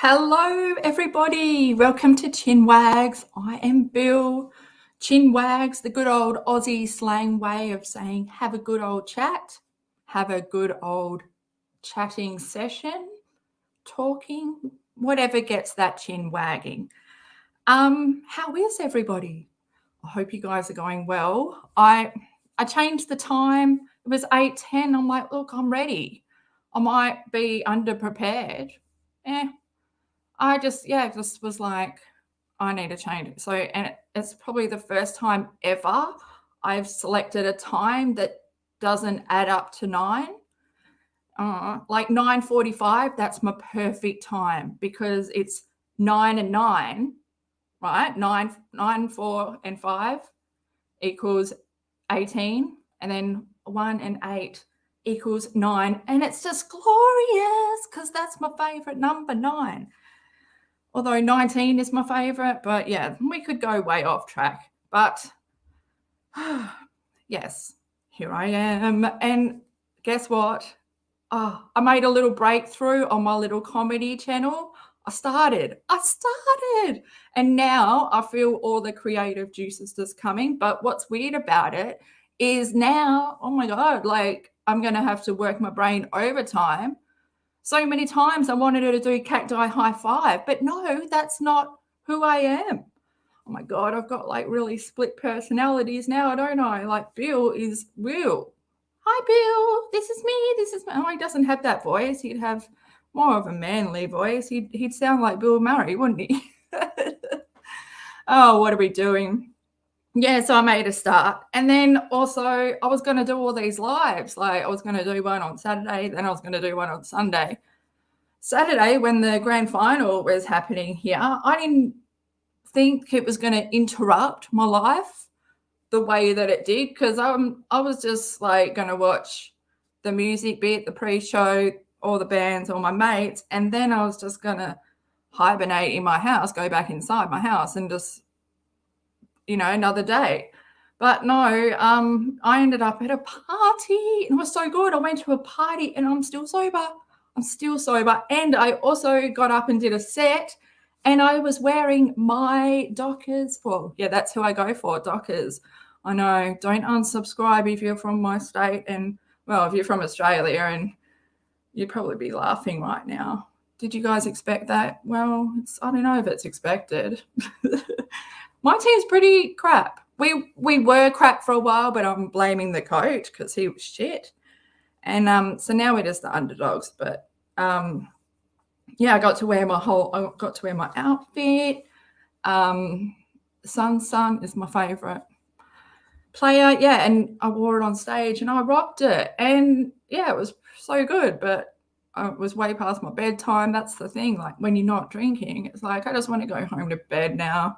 Hello, everybody. Welcome to Chin Wags. I am Bill. Chin Wags, the good old Aussie slang way of saying have a good old chat, have a good old chatting session, talking, whatever gets that chin wagging. How is everybody? I hope you guys are going well. I changed the time. It was 8:10. I'm like, look, I'm ready. I might be underprepared. I just was like, I need to change it. So, and it's probably the first time ever I've selected a time that doesn't add up to 9. Like 9:45, that's my perfect time because it's 9 and 9, right? 9, 4 and 5 equals 18, and then 1 and 8 equals 9. And it's just glorious because that's my favorite number, 9. Although 19 is my favorite, but yeah, we could go way off track. But yes, here I am. And guess what? I made a little breakthrough on my little comedy channel. I started. And now I feel all the creative juices just coming. But what's weird about it is now, oh my God, like I'm going to have to work my brain overtime. So many times I wanted her to do cacti high five, but no, that's not who I am. Oh my God, I've got like really split personalities now, don't I? Like Bill is Will. Hi, Bill. This is me. Oh, he doesn't have that voice. He'd have more of a manly voice. He'd sound like Bill Murray, wouldn't he? Oh, what are we doing? Yeah, so I made a start. And then also I was going to do all these lives. Like I was going to do one on Saturday, then I was going to do one on Sunday. Saturday, when the grand final was happening here, I didn't think it was going to interrupt my life the way that it did because I was just like going to watch the music bit, the pre-show, all the bands, all my mates, and then I was just going to hibernate in my house, go back inside my house and just, another day. But no, I ended up at a party and it was so good. I went to a party and I'm still sober. And I also got up and did a set and I was wearing my Dockers. Well, yeah, that's who I go for, Dockers. I know, don't unsubscribe if you're from my state. And, well, if you're from Australia, and you'd probably be laughing right now. Did you guys expect that? Well, I don't know if it's expected. My team's pretty crap. We were crap for a while, but I'm blaming the coach because he was shit. And so now we're just the underdogs. But I got to wear my outfit. Sun is my favorite player. Yeah, and I wore it on stage and I rocked it. And yeah, it was so good. But it was way past my bedtime. That's the thing. Like when you're not drinking, it's like I just want to go home to bed now.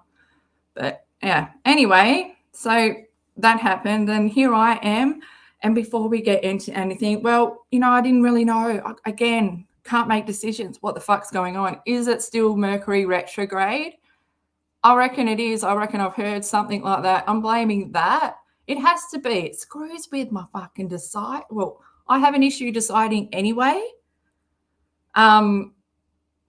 But yeah, anyway, so that happened and here I am. And before we get into anything, well, I didn't really know. Again, can't make decisions. What the fuck's going on? Is it still Mercury retrograde? I reckon it is. I reckon I've heard something like that. I'm blaming that. It has to be. It screws with my fucking decide. Well, I have an issue deciding anyway.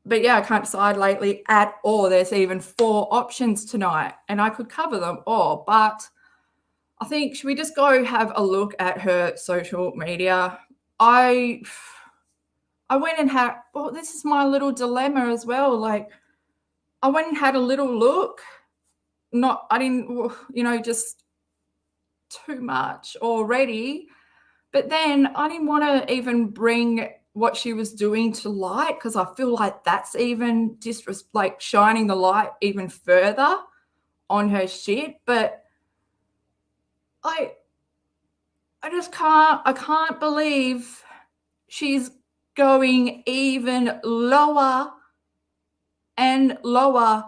But yeah, I can't decide lately at all. There's even 4 options tonight and I could cover them all. But I think, should we just go have a look at her social media? I went and had, well, this is my little dilemma as well. Like I went and had a little look. I didn't, just too much already. But then I didn't want to even bring what she was doing to light because I feel like that's even like shining the light even further on her shit. But I just can't believe she's going even lower and lower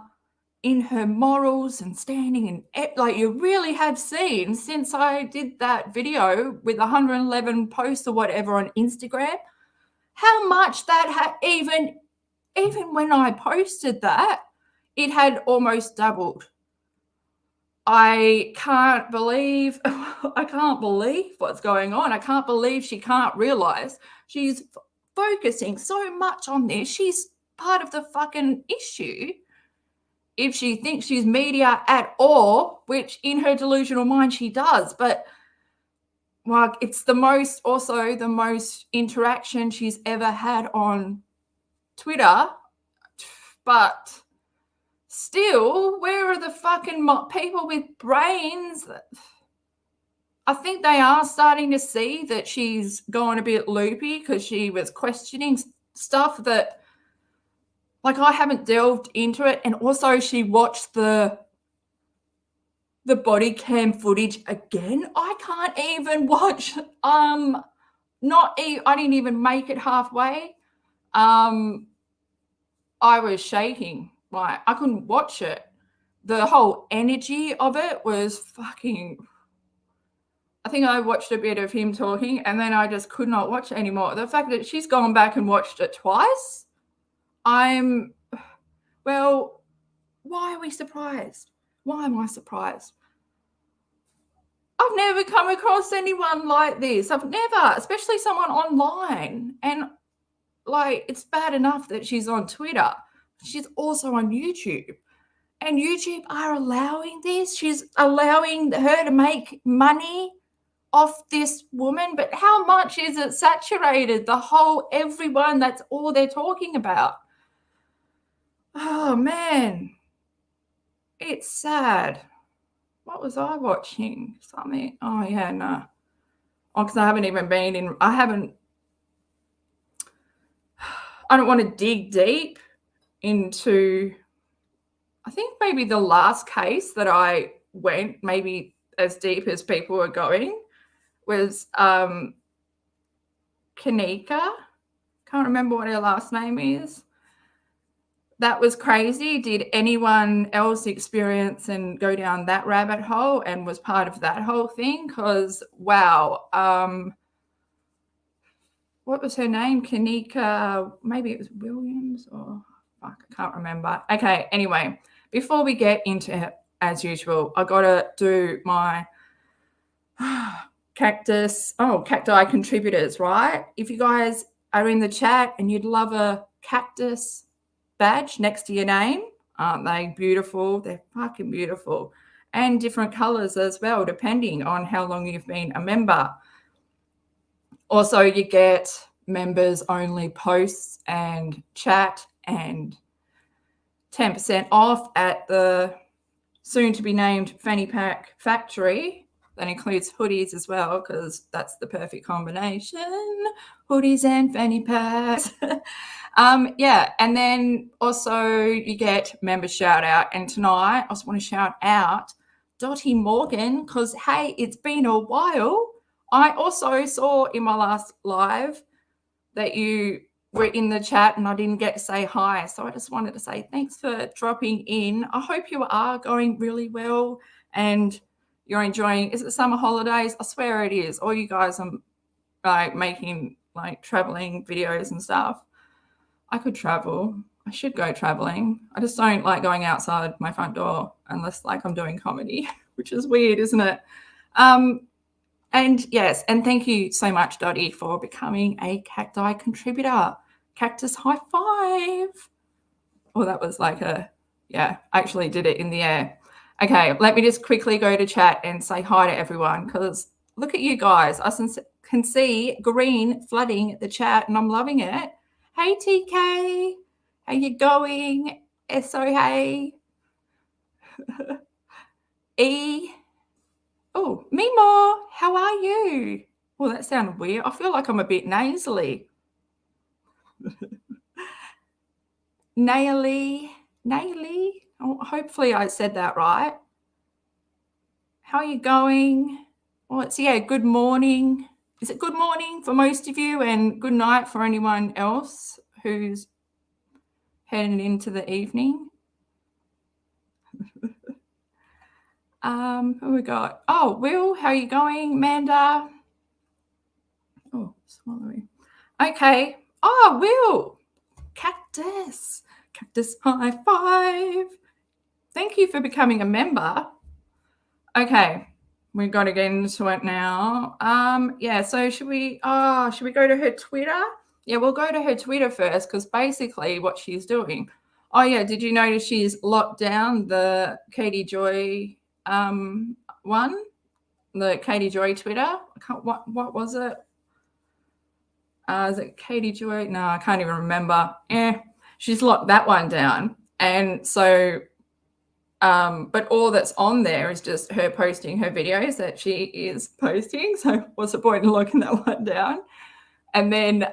in her morals and standing and like you really have seen since I did that video with 111 posts or whatever on Instagram, how much that had even when I posted that, it had almost doubled. I can't believe what's going on. I can't believe she can't realize she's focusing so much on this. She's part of the fucking issue. If she thinks she's media at all, which in her delusional mind she does, but like it's the most interaction she's ever had on Twitter. But still, where are the fucking people with brains? I think they are starting to see that she's gone a bit loopy because she was questioning stuff that, like, I haven't delved into it. And also she watched the body cam footage again. I can't even watch, I didn't even make it halfway. I was shaking. Like, I couldn't watch it. The whole energy of it was fucking, I think I watched a bit of him talking and then I just could not watch it anymore. The fact that she's gone back and watched it twice, well, why are we surprised? Why am I surprised? I've never come across anyone like this. I've never, especially someone online. And like, it's bad enough that she's on Twitter. She's also on YouTube. And YouTube are allowing this. She's allowing her to make money off this woman. But how much is it saturated? Everyone, that's all they're talking about. Oh, man. It's sad. What was I watching? Something. Oh, yeah, no. Oh, because I haven't even been in. I don't want to dig deep into, I think maybe the last case that I went maybe as deep as people were going was Kanika. Can't remember what her last name is. That was crazy. Did anyone else experience and go down that rabbit hole and was part of that whole thing? Because, wow. What was her name? Kanika, maybe it was Williams or fuck, I can't remember. Okay, anyway, before we get into it, as usual, I got to do my cacti contributors, right? If you guys are in the chat and you'd love a cactus badge next to your name, aren't they beautiful? They're fucking beautiful. And different colors as well, depending on how long you've been a member. Also, you get members only posts and chat and 10% off at the soon to be named Fanny Pack Factory. That includes hoodies as well, because that's the perfect combination. Hoodies and fanny packs. Yeah, and then also you get member shout out. And tonight I just want to shout out Dottie Morgan, because hey, it's been a while. I also saw in my last live that you were in the chat and I didn't get to say hi. So I just wanted to say thanks for dropping in. I hope you are going really well and you're enjoying, is it summer holidays? I swear it is. All you guys are like making like traveling videos and stuff. I could travel. I should go traveling. I just don't like going outside my front door unless like I'm doing comedy, which is weird, isn't it? And yes, and thank you so much, Dottie, for becoming a cacti contributor. Cactus high five. Oh, that was like I actually did it in the air. Okay, let me just quickly go to chat and say hi to everyone, because look at you guys. I can see green flooding the chat and I'm loving it. Hey, TK. How you going? SO, hey. E. Oh, Mimo, how are you? Well, that sounded weird. I feel like I'm a bit nasally. Naily. Oh, hopefully I said that right. How are you going? Well, it's, good morning. Is it good morning for most of you and good night for anyone else who's heading into the evening? Who we got? Oh, Will, how are you going? Amanda. Oh, swallowing. Okay. Oh, Will. Cactus high five. Thank you for becoming a member. Okay. We've got to get into it now. So should we go to her Twitter? Yeah, we'll go to her Twitter first, because basically what she's doing. Oh yeah, did you notice she's locked down the Katie Joy one? The Katie Joy Twitter. What was it? Is it Katie Joy? No, I can't even remember. She's locked that one down. And so but all that's on there is just her posting her videos that she is posting. So what's the point in locking that one down? And then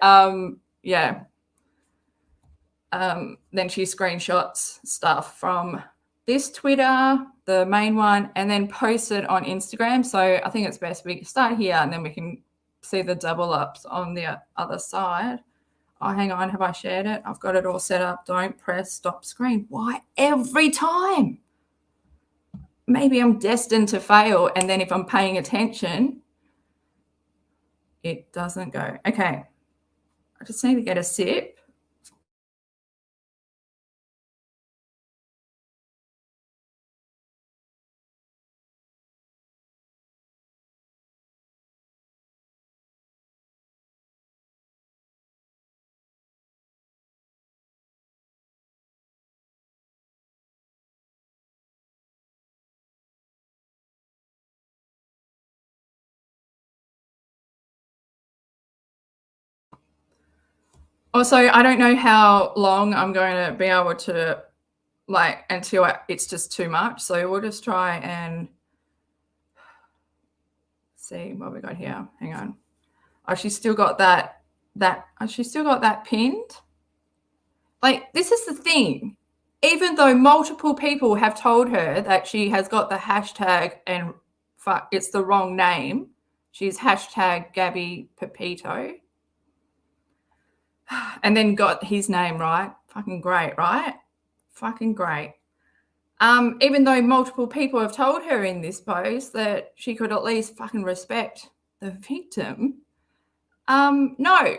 then she screenshots stuff from this Twitter, the main one, and then posts it on Instagram. So I think it's best we start here, and then we can see the double ups on the other side. Oh, hang on. Have I shared it? I've got it all set up. Don't press stop screen. Why every time? Maybe I'm destined to fail. And then if I'm paying attention, it doesn't go. Okay. I just need to get a sip. Also, I don't know how long I'm going to be able to, like, until it's just too much. So we'll just try and see what we got here. Hang on. Oh, she's still got that she's still got that pinned. Like, this is the thing. Even though multiple people have told her that she has got the hashtag and it's the wrong name. She's hashtag Gabby Petito. And then got his name right. Fucking great, right? Fucking great. Even though multiple people have told her in this post that she could at least fucking respect the victim. No.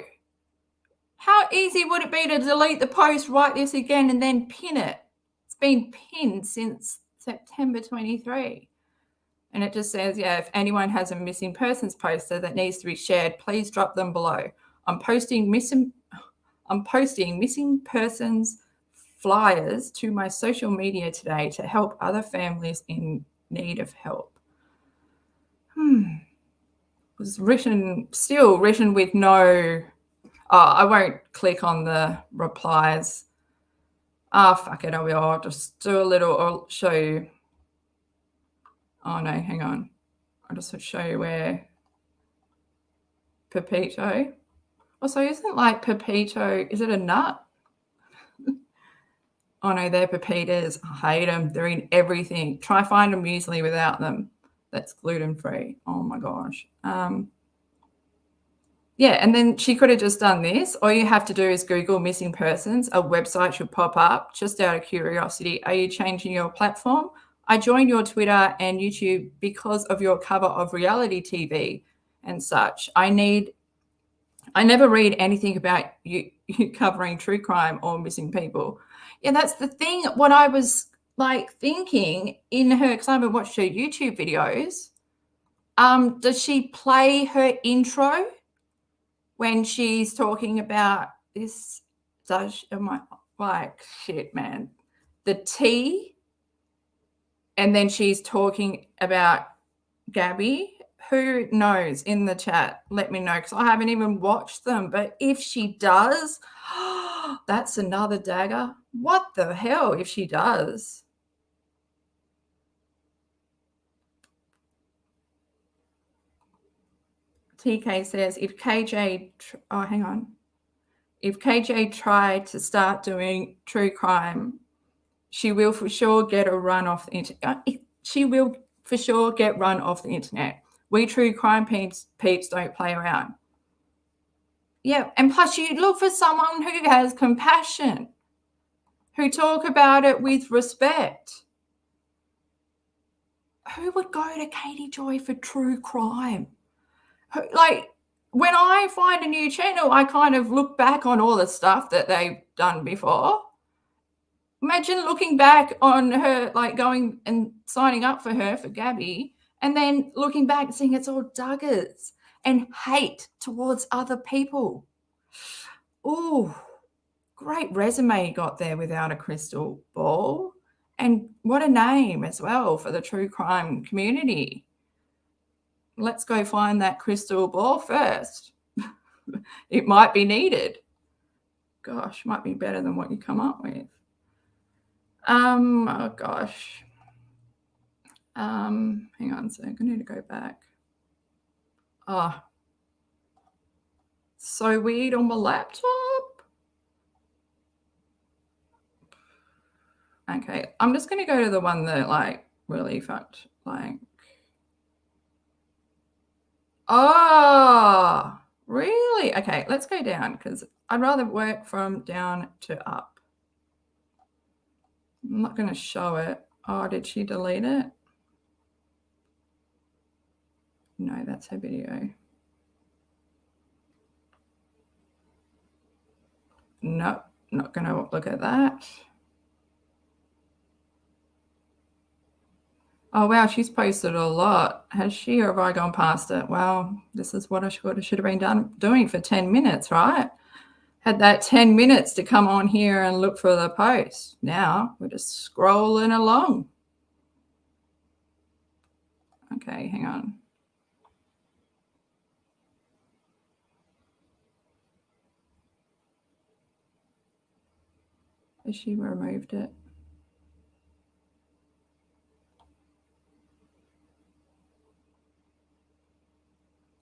How easy would it be to delete the post, write this again, and then pin it? It's been pinned since September 23. And it just says, yeah, if anyone has a missing persons poster that needs to be shared, please drop them below. I'm posting missing persons flyers to my social media today to help other families in need of help. It was still written with no... Oh, I won't click on the replies. Fuck it, I'll just do a little, I'll show you. Oh no, hang on. I'll just show you where Pepito. Also, isn't like Pepito, is it a nut? Oh no, they're pepitas. I hate them. They're in everything. Try find a muesli without them that's gluten-free. Oh my gosh. Yeah, and then she could have just done this. All you have to do is Google missing persons. A website should pop up. Just out of curiosity, are you changing your platform? I joined your Twitter and YouTube because of your cover of reality TV and such. I never read anything about you covering true crime or missing people. Yeah, that's the thing. What I was like thinking in her, because I haven't watched her YouTube videos. Does she play her intro when she's talking about this? Like, shit, man. The tea, and then she's talking about Gabby. Who knows in the chat? Let me know, because I haven't even watched them. But if she does, that's another dagger. What the hell if she does? TK says, if KJ, hang on. If KJ tried to start doing true crime, she will for sure get a run off the internet. She will for sure get run off the internet. We true crime peeps don't play around. Yeah, and plus you look for someone who has compassion, who talk about it with respect. Who would go to Katie Joy for true crime? Like, when I find a new channel, I kind of look back on all the stuff that they've done before. Imagine looking back on her, like going and signing up for her, for Gabby, and then looking back and seeing it's all duggers and hate towards other people. Oh, great resume you got there without a crystal ball. And what a name as well for the true crime community. Let's go find that crystal ball first. It might be needed. Gosh, might be better than what you come up with. Oh gosh. Hang on a sec. I need to go back. Oh, so weird on my laptop. Okay, I'm just going to go to the one that like really fucked. Like, oh, really? Okay, let's go down because I'd rather work from down to up. I'm not going to show it. Oh, did she delete it? No, that's her video. Nope, not going to look at that. Oh, wow, she's posted a lot. Has she, or have I gone past it? Well, this is what I should have been doing for 10 minutes, right? Had that 10 minutes to come on here and look for the post. Now we're just scrolling along. Okay, hang on. Has she removed it?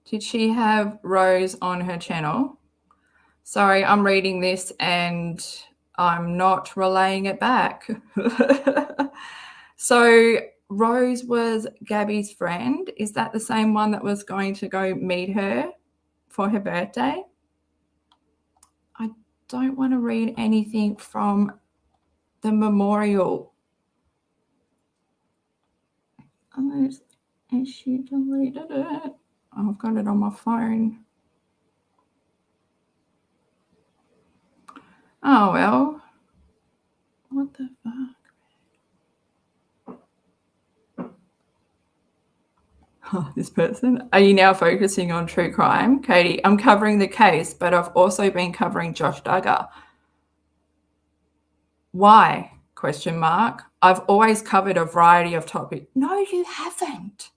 Did she have Rose on her channel? Sorry, I'm reading this and I'm not relaying it back. So Rose was Gabby's friend. Is that the same one that was going to go meet her for her birthday? I don't want to read anything from the memorial. Has she deleted it? Oh, I've got it on my phone. Oh, well. What the fuck? Oh, this person. Are you now focusing on true crime? Katie, I'm covering the case, but I've also been covering Josh Duggar. Why? Question mark. I've always covered a variety of topics. No, you haven't.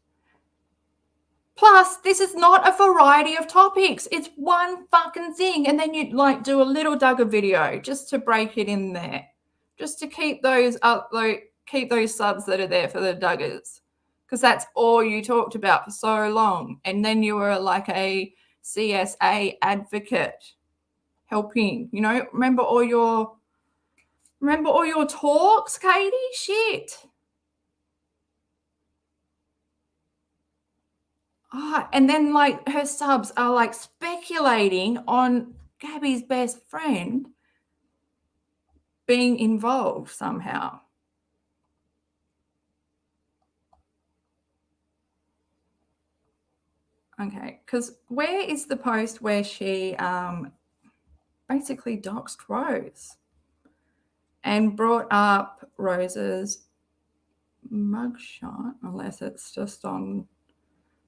Plus, this is not a variety of topics. It's one fucking thing. And then you like do a little Duggar video just to break it in there. Just to keep those up, like keep those subs that are there for the Duggars. Because that's all you talked about for so long. And then you were like a CSA advocate helping, you know, remember all your talks, Katie? Shit. Oh, and then like her subs are like speculating on Gabby's best friend being involved somehow. Okay, because where is the post where she basically doxed Rose and brought up Rose's mugshot, unless it's just on,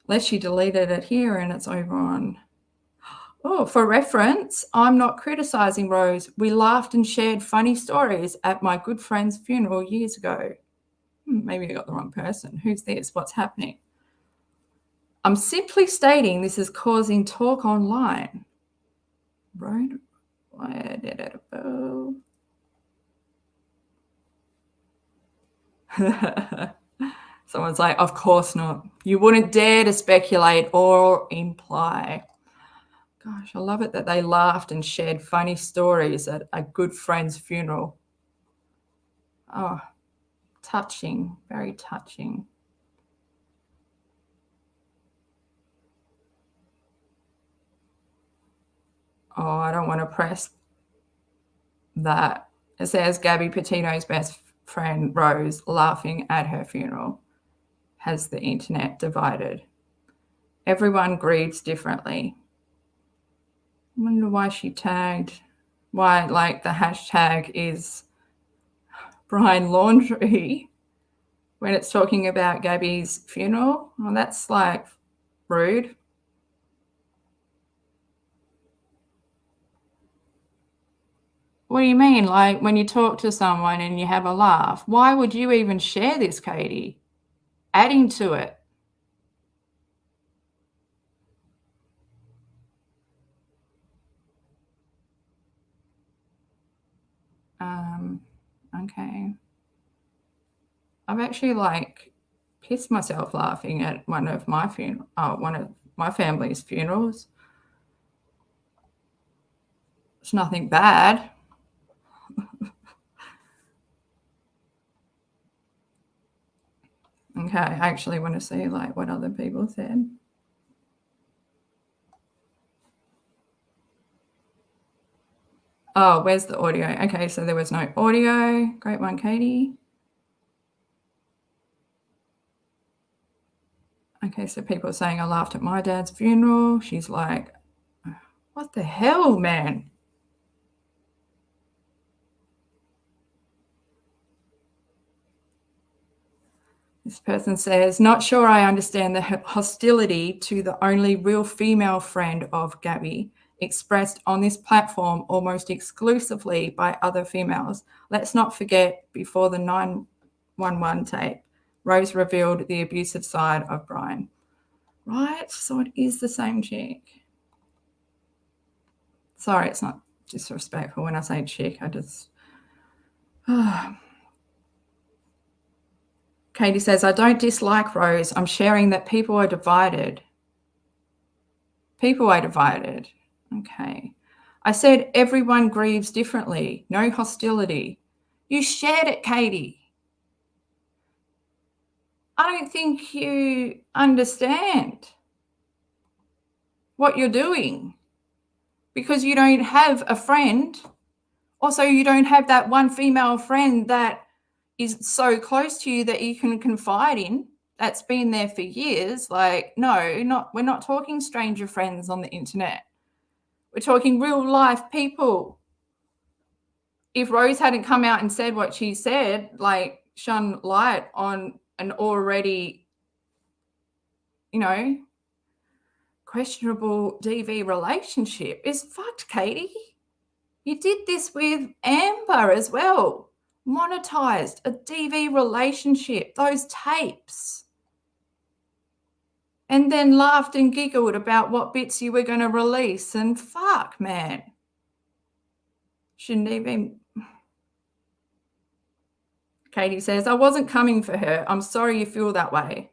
unless she deleted it here and it's over on. Oh, for reference, I'm not criticizing Rose. We laughed and shared funny stories at my good friend's funeral years ago. Maybe I got the wrong person. Who's this? What's happening? I'm simply stating this is causing talk online. Right? Where did it go? Someone's like, of course not. You wouldn't dare to speculate or imply. Gosh, I love it that they laughed and shared funny stories at a good friend's funeral. Oh, touching, very touching. Oh, I don't want to press that. It says Gabby Petito's best friend Rose laughing at her funeral. Has the internet divided? Everyone grieves differently. I wonder why she tagged, why like the hashtag is Brian Laundry when it's talking about Gabby's funeral. Well, that's like rude. What do you mean? Like when you talk to someone and you have a laugh, why would you even share this, Katie? Adding to it. Okay. I've actually pissed myself laughing at one of my family's funerals. It's nothing bad. Okay, I actually want to see what other people said. Oh, where's the audio? Okay, so there was no audio. Great one, Katie. Okay, so people are saying I laughed at my dad's funeral. She's like, what the hell, man? This person says, not sure I understand the hostility to the only real female friend of Gabby, expressed on this platform almost exclusively by other females. Let's not forget, before the 911 tape, Rose revealed the abusive side of Brian. Right? So it is the same chick. Sorry, it's not disrespectful when I say chick. I just... Katie says, I don't dislike Rose. I'm sharing that people are divided. People are divided. Okay. I said everyone grieves differently. No hostility. You shared it, Katie. I don't think you understand what you're doing because you don't have a friend. Also, you don't have that one female friend that is so close to you that you can confide in, that's been there for years. We're not talking stranger friends on the internet. We're talking real life people. If Rose hadn't come out and said what she said, shone light on an already, questionable DV relationship, is fucked, Katie. You did this with Amber as well. Monetized a DV relationship, those tapes. And then laughed and giggled about what bits you were going to release. And fuck, man. Shouldn't even... Katie says, I wasn't coming for her. I'm sorry you feel that way.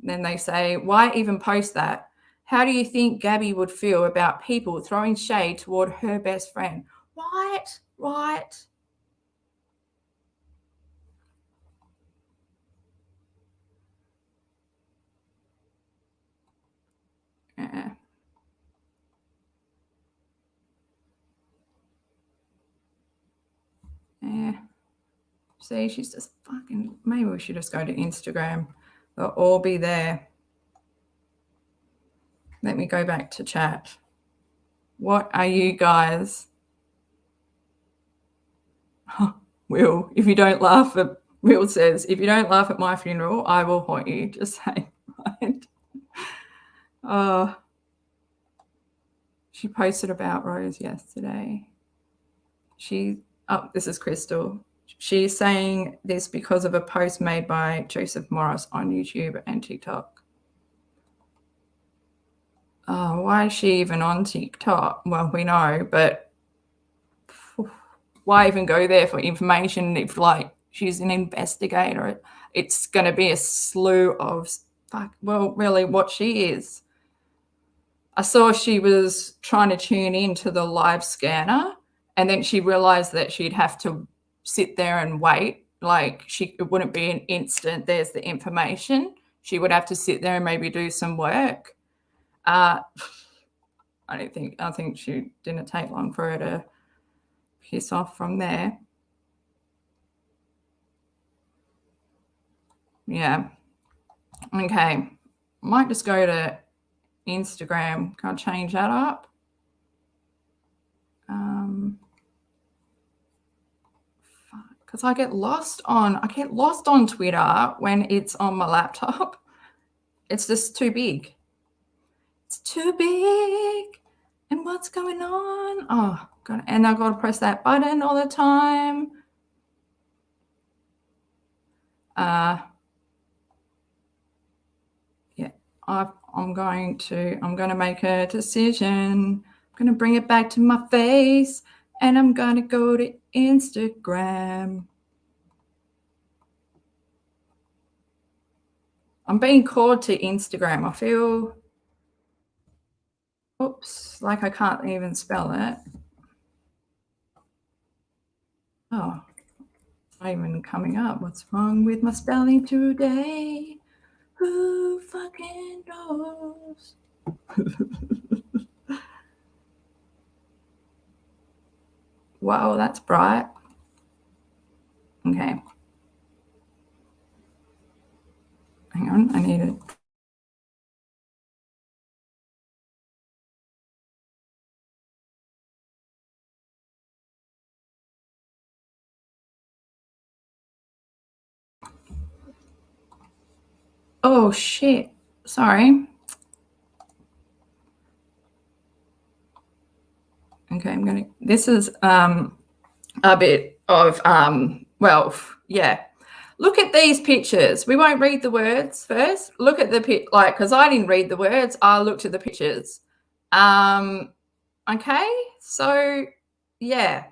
Then they say, why even post that? How do you think Gabby would feel about people throwing shade toward her best friend? Right. Yeah. See, she's just fucking... Maybe we should just go to Instagram. They'll all be there. Let me go back to chat. What are you guys? Will, if you don't laugh at... Will says, if you don't laugh at my funeral, I will haunt you. Just saying, right? She posted about Rose yesterday. This is Crystal. She's saying this because of a post made by Joseph Morris on YouTube and TikTok. Why is she even on TikTok? Well, we know, but why even go there for information if she's an investigator? It's going to be a slew of really what she is. I saw she was trying to tune into the live scanner, and then she realized that she'd have to sit there and wait. It wouldn't be an instant, there's the information. She would have to sit there and maybe do some work. I think she didn't take long for her to piss off from there. Yeah. Okay. Might just go to Instagram. Can I change that up? Because I get lost on Twitter when it's on my laptop. It's just too big. It's too big. And what's going on? Oh, And I've got to press that button all the time. Yeah, I'm going to make a decision. I'm going to bring it back to my face, and I'm going to go to Instagram. I'm being called to Instagram. I feel, oops, like I can't even spell it. Oh, it's not even coming up. What's wrong with my spelling today? Who fucking knows? Wow, that's bright. Okay. Hang on, I need it. Oh shit. Sorry. Okay, this is a bit of well, yeah. Look at these pictures. We won't read the words first. Look at the because I didn't read the words. I looked at the pictures. Okay, so yeah.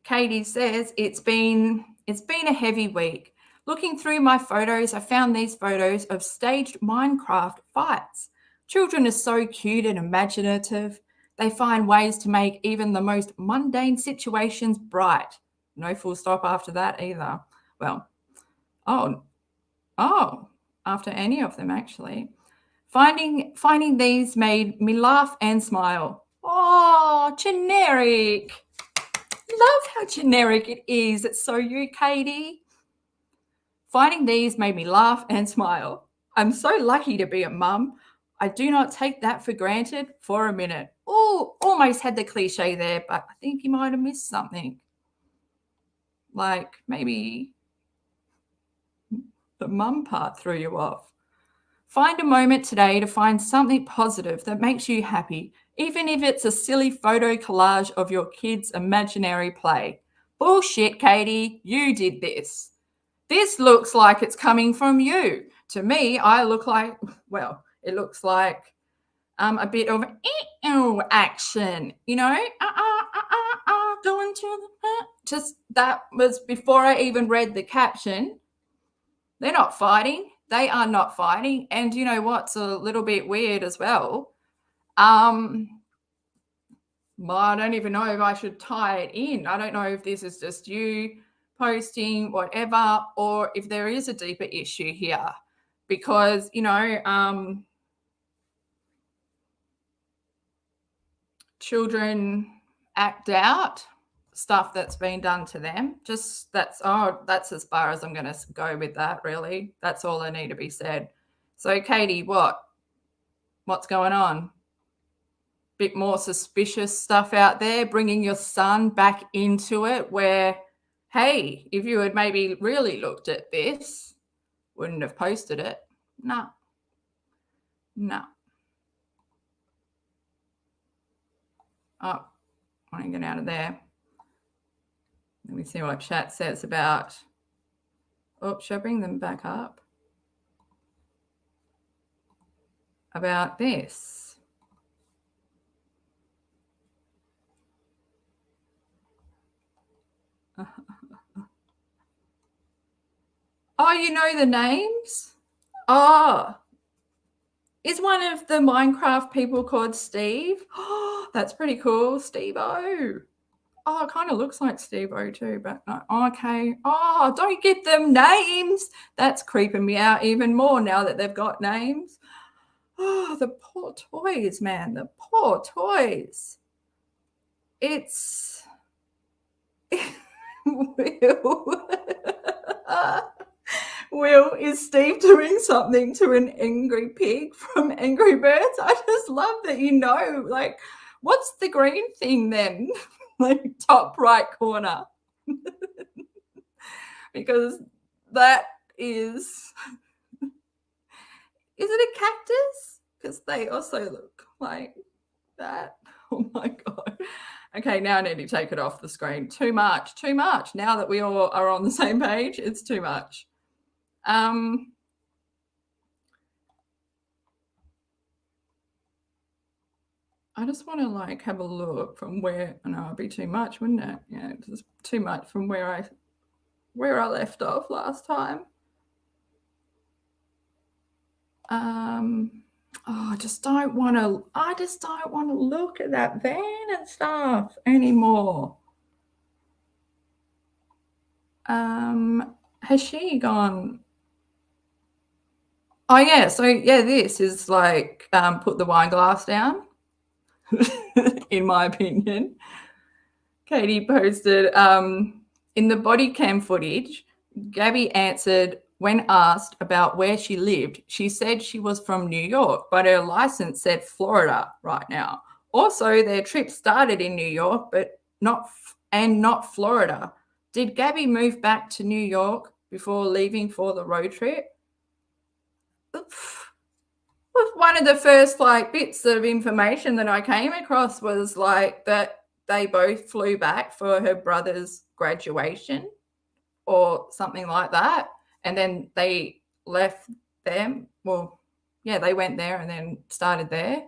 Katie says it's been a heavy week. Looking through my photos, I found these photos of staged Minecraft fights. Children are so cute and imaginative. They find ways to make even the most mundane situations bright. No full stop after that either. Well, oh, after any of them actually. Finding these made me laugh and smile. Oh, generic. Love how generic it is. It's so you, Katie. Finding these made me laugh and smile. I'm so lucky to be a mum. I do not take that for granted for a minute. Oh, almost had the cliche there, but I think you might have missed something. Like maybe the mum part threw you off. Find a moment today to find something positive that makes you happy, even if it's a silly photo collage of your kid's imaginary play. Bullshit, Katie, you did this. This looks like it's coming from you. To me, I look like, well, it looks like a bit of action, going to the, just that was before I even read the caption. They're not fighting. They are not fighting. And you know what's a little bit weird as well? I don't even know if I should tie it in. I don't know if this is just you posting, whatever, or if there is a deeper issue here. Because, children act out stuff that's been done to them. That's as far as I'm going to go with that, really. That's all I need to be said. So, Katie, what's going on? Bit more suspicious stuff out there, bringing your son back into it where, hey, if you had maybe really looked at this, wouldn't have posted it. No. Oh, I want to get out of there. Let me see what chat says about, should I bring them back up? About this. Oh, you know the names? Oh, is one of the Minecraft people called Steve? Oh, that's pretty cool. Steve-O. Oh, it kind of looks like Steve-O too, but no. Okay. Oh, don't get them names. That's creeping me out even more now that they've got names. Oh, the poor toys, man. The poor toys. It's Will, is Steve doing something to an angry pig from Angry Birds? I just love that like, what's the green thing then? Like top right corner. Because that is it a cactus? Because they also look like that. Oh my God. Okay, now I need to take it off the screen. Too much. Now that we all are on the same page, it's too much. I just want to like have a look from where, no, it'd be too much, wouldn't it? Yeah, it's too much from where I left off last time. I just don't want to look at that van and stuff anymore. Has she gone? Oh yeah, so yeah, this is like put the wine glass down, in my opinion. Katie posted in the body cam footage, Gabby answered when asked about where she lived. She said she was from New York, but her license said Florida right now. Also, their trip started in New York, but not Florida. Did Gabby move back to New York before leaving for the road trip? One of the first like bits of information that I came across was like that they both flew back for her brother's graduation or something like that, and then they left them. Well, yeah, they went there and then started the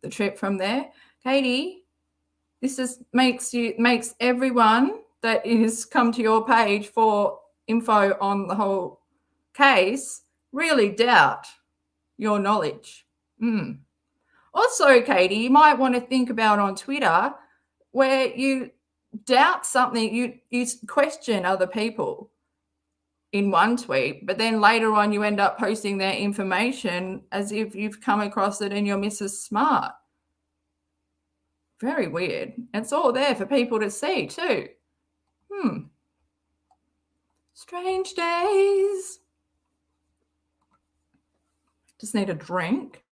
trip from there. Katie, this makes everyone that is come to your page for info on the whole case really doubt your knowledge. Also, Katie, you might want to think about on Twitter where you doubt something, you question other people in one tweet, but then later on you end up posting their information as if you've come across it and you're Mrs. Smart. Very weird. It's all there for people to see too. Strange days. Just need a drink.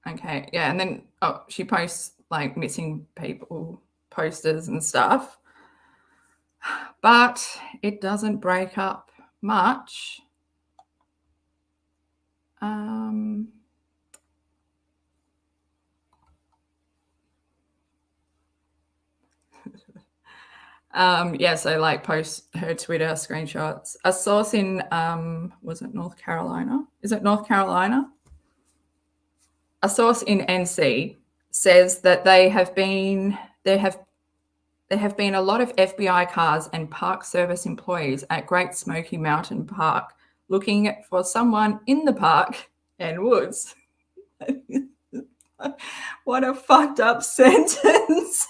Okay, yeah, and then she posts like missing people posters and stuff, but it doesn't break up much. Yeah, so like post her Twitter screenshots. A source in was it North Carolina? Is it North Carolina? A source in NC says that there have been a lot of FBI cars and Park Service employees at Great Smoky Mountain Park looking for someone in the park and woods. What a fucked up sentence.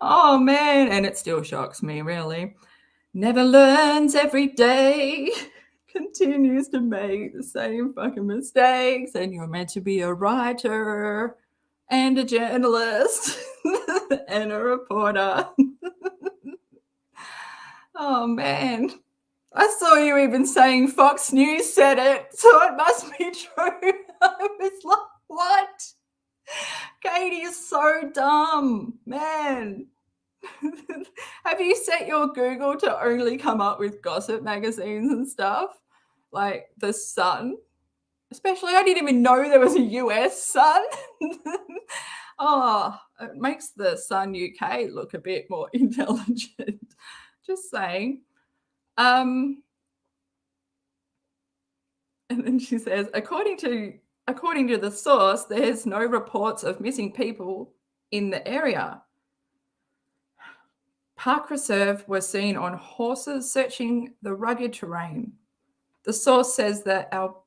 Oh man, and it still shocks me, really. Never learns every day. Continues to make the same fucking mistakes, and you're meant to be a writer and a journalist and a reporter. Oh man, I saw you even saying Fox News said it, so it must be true. I was like, what? Katie is so dumb, man. Have you set your Google to only come up with gossip magazines and stuff? Like The Sun? Especially, I didn't even know there was a US Sun. Oh, it makes the Sun UK look a bit more intelligent. Just saying. And then she says, according to the source, there's no reports of missing people in the area. Park Reserve were seen on horses searching the rugged terrain. The source says that slow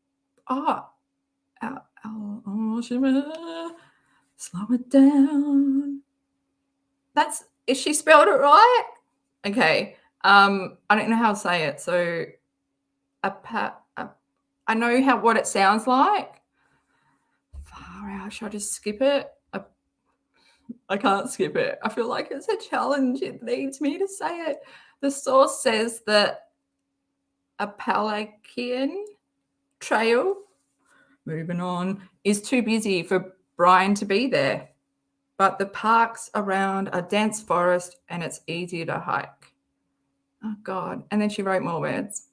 it down. Is she spelled it right? Okay. I don't know how to say it. So I know what it sounds like. Far out. Should I just skip it? I can't skip it. I feel like it's a challenge. It needs me to say it. The source says that Appalachian Trail moving on, is too busy for Brian to be there. But the parks around are dense forest and it's easier to hike. Oh, God. And then she wrote more words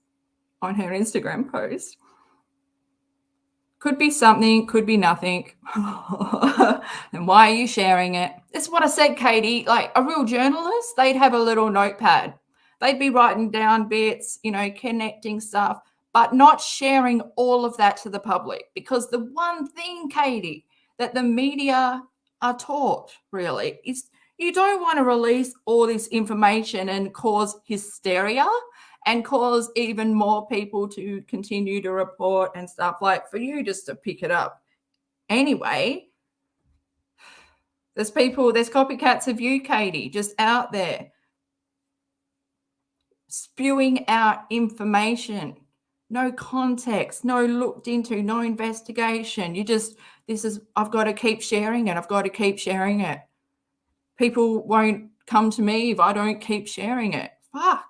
on her Instagram post. Could be something, could be nothing. And why are you sharing it? It's what I said, Katie. Like a real journalist, they'd have a little notepad. They'd be writing down bits, connecting stuff, but not sharing all of that to the public. Because the one thing, Katie, that the media are taught really is you don't want to release all this information and cause hysteria and cause even more people to continue to report and stuff, like for you just to pick it up. Anyway, there's copycats of you, Katie, just out there spewing out information. No context, no looked into, no investigation. I've got to keep sharing it. I've got to keep sharing it. People won't come to me if I don't keep sharing it. Fuck.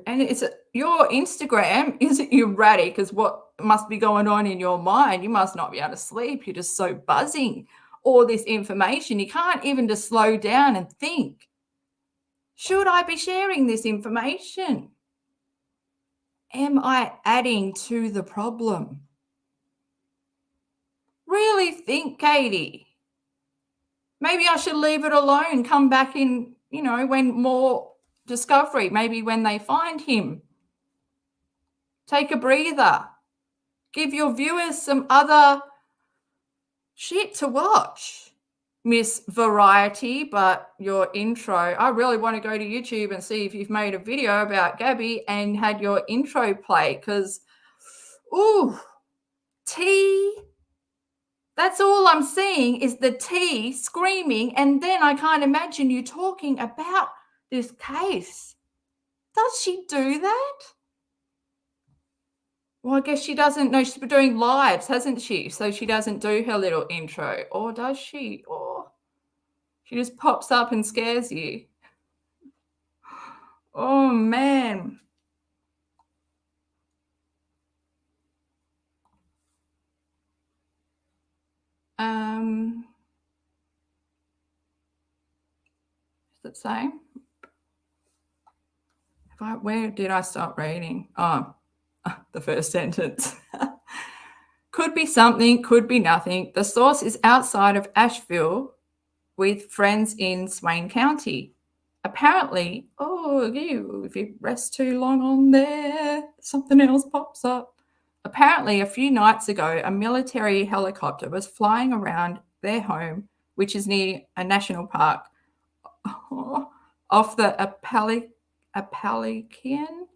And it's your Instagram isn't erratic as what must be going on in your mind. You must not be able to sleep. You're just so buzzing. All this information. You can't even just slow down and think. Should I be sharing this information? Am I adding to the problem? Really think, Katie. Maybe I should leave it alone. Come back in, when more discovery, maybe when they find him. Take a breather. Give your viewers some other shit to watch. Miss Variety, but your intro, I really want to go to YouTube and see if you've made a video about Gabby and had your intro play because, T, that's all I'm seeing is the T screaming, and then I can't imagine you talking about this case. Does she do that? Well, I guess she doesn't know. She's been doing lives, hasn't she? So she doesn't do her little intro. Or does she? Or she just pops up and scares you. Oh, man. Does it say? Where did I stop reading? Oh, the first sentence. Could be something, could be nothing. The source is outside of Asheville with friends in Swain County. Apparently, if you rest too long on there, something else pops up. Apparently, a few nights ago, a military helicopter was flying around their home, which is near a national park, off the Appalachian.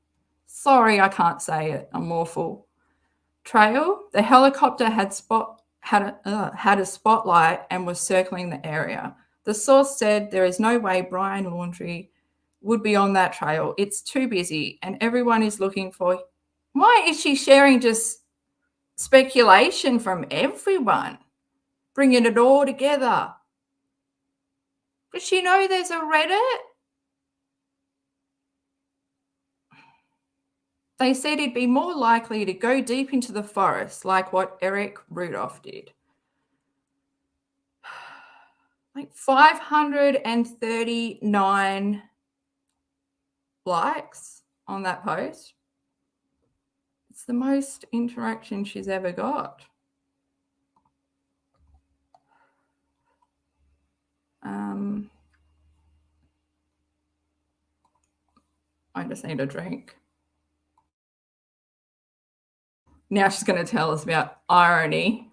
Sorry, I can't say it. I'm awful. Trail. The helicopter had a spotlight and was circling the area. The source said there is no way Brian Laundrie would be on that trail. It's too busy, and everyone is looking for. Why is she sharing just speculation from everyone, bringing it all together? Does she know there's a Reddit? They said he'd be more likely to go deep into the forest, like what Eric Rudolph did. Like 539 likes on that post. It's the most interaction she's ever got. I just need a drink. Now she's going to tell us about irony.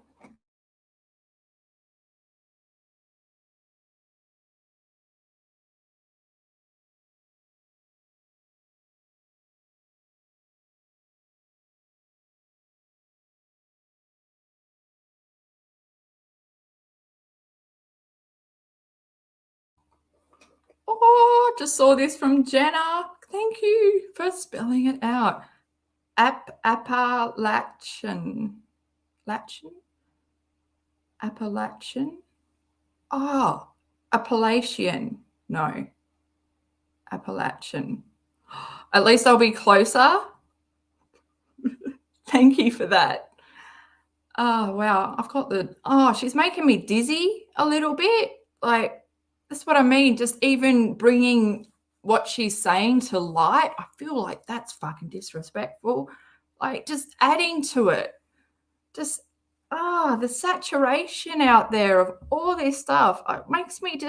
Oh, just saw this from Jenna. Thank you for spelling it out. Appalachian. Appalachian? Oh, Appalachian. No. Appalachian. At least I'll be closer. Thank you for that. Oh, wow. She's making me dizzy a little bit. Like, that's what I mean. Just even bringing what she's saying to light, I feel like that's fucking disrespectful. Like, just adding to it. Just, the saturation out there of all this stuff, it makes me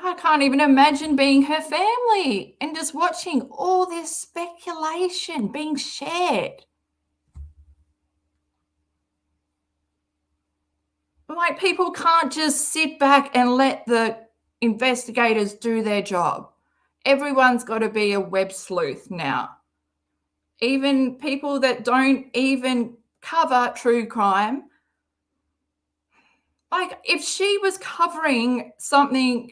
I can't even imagine being her family and just watching all this speculation being shared. Like, people can't just sit back and let the investigators do their job. Everyone's got to be a web sleuth now. Even people that don't even cover true crime. Like, if she was covering something,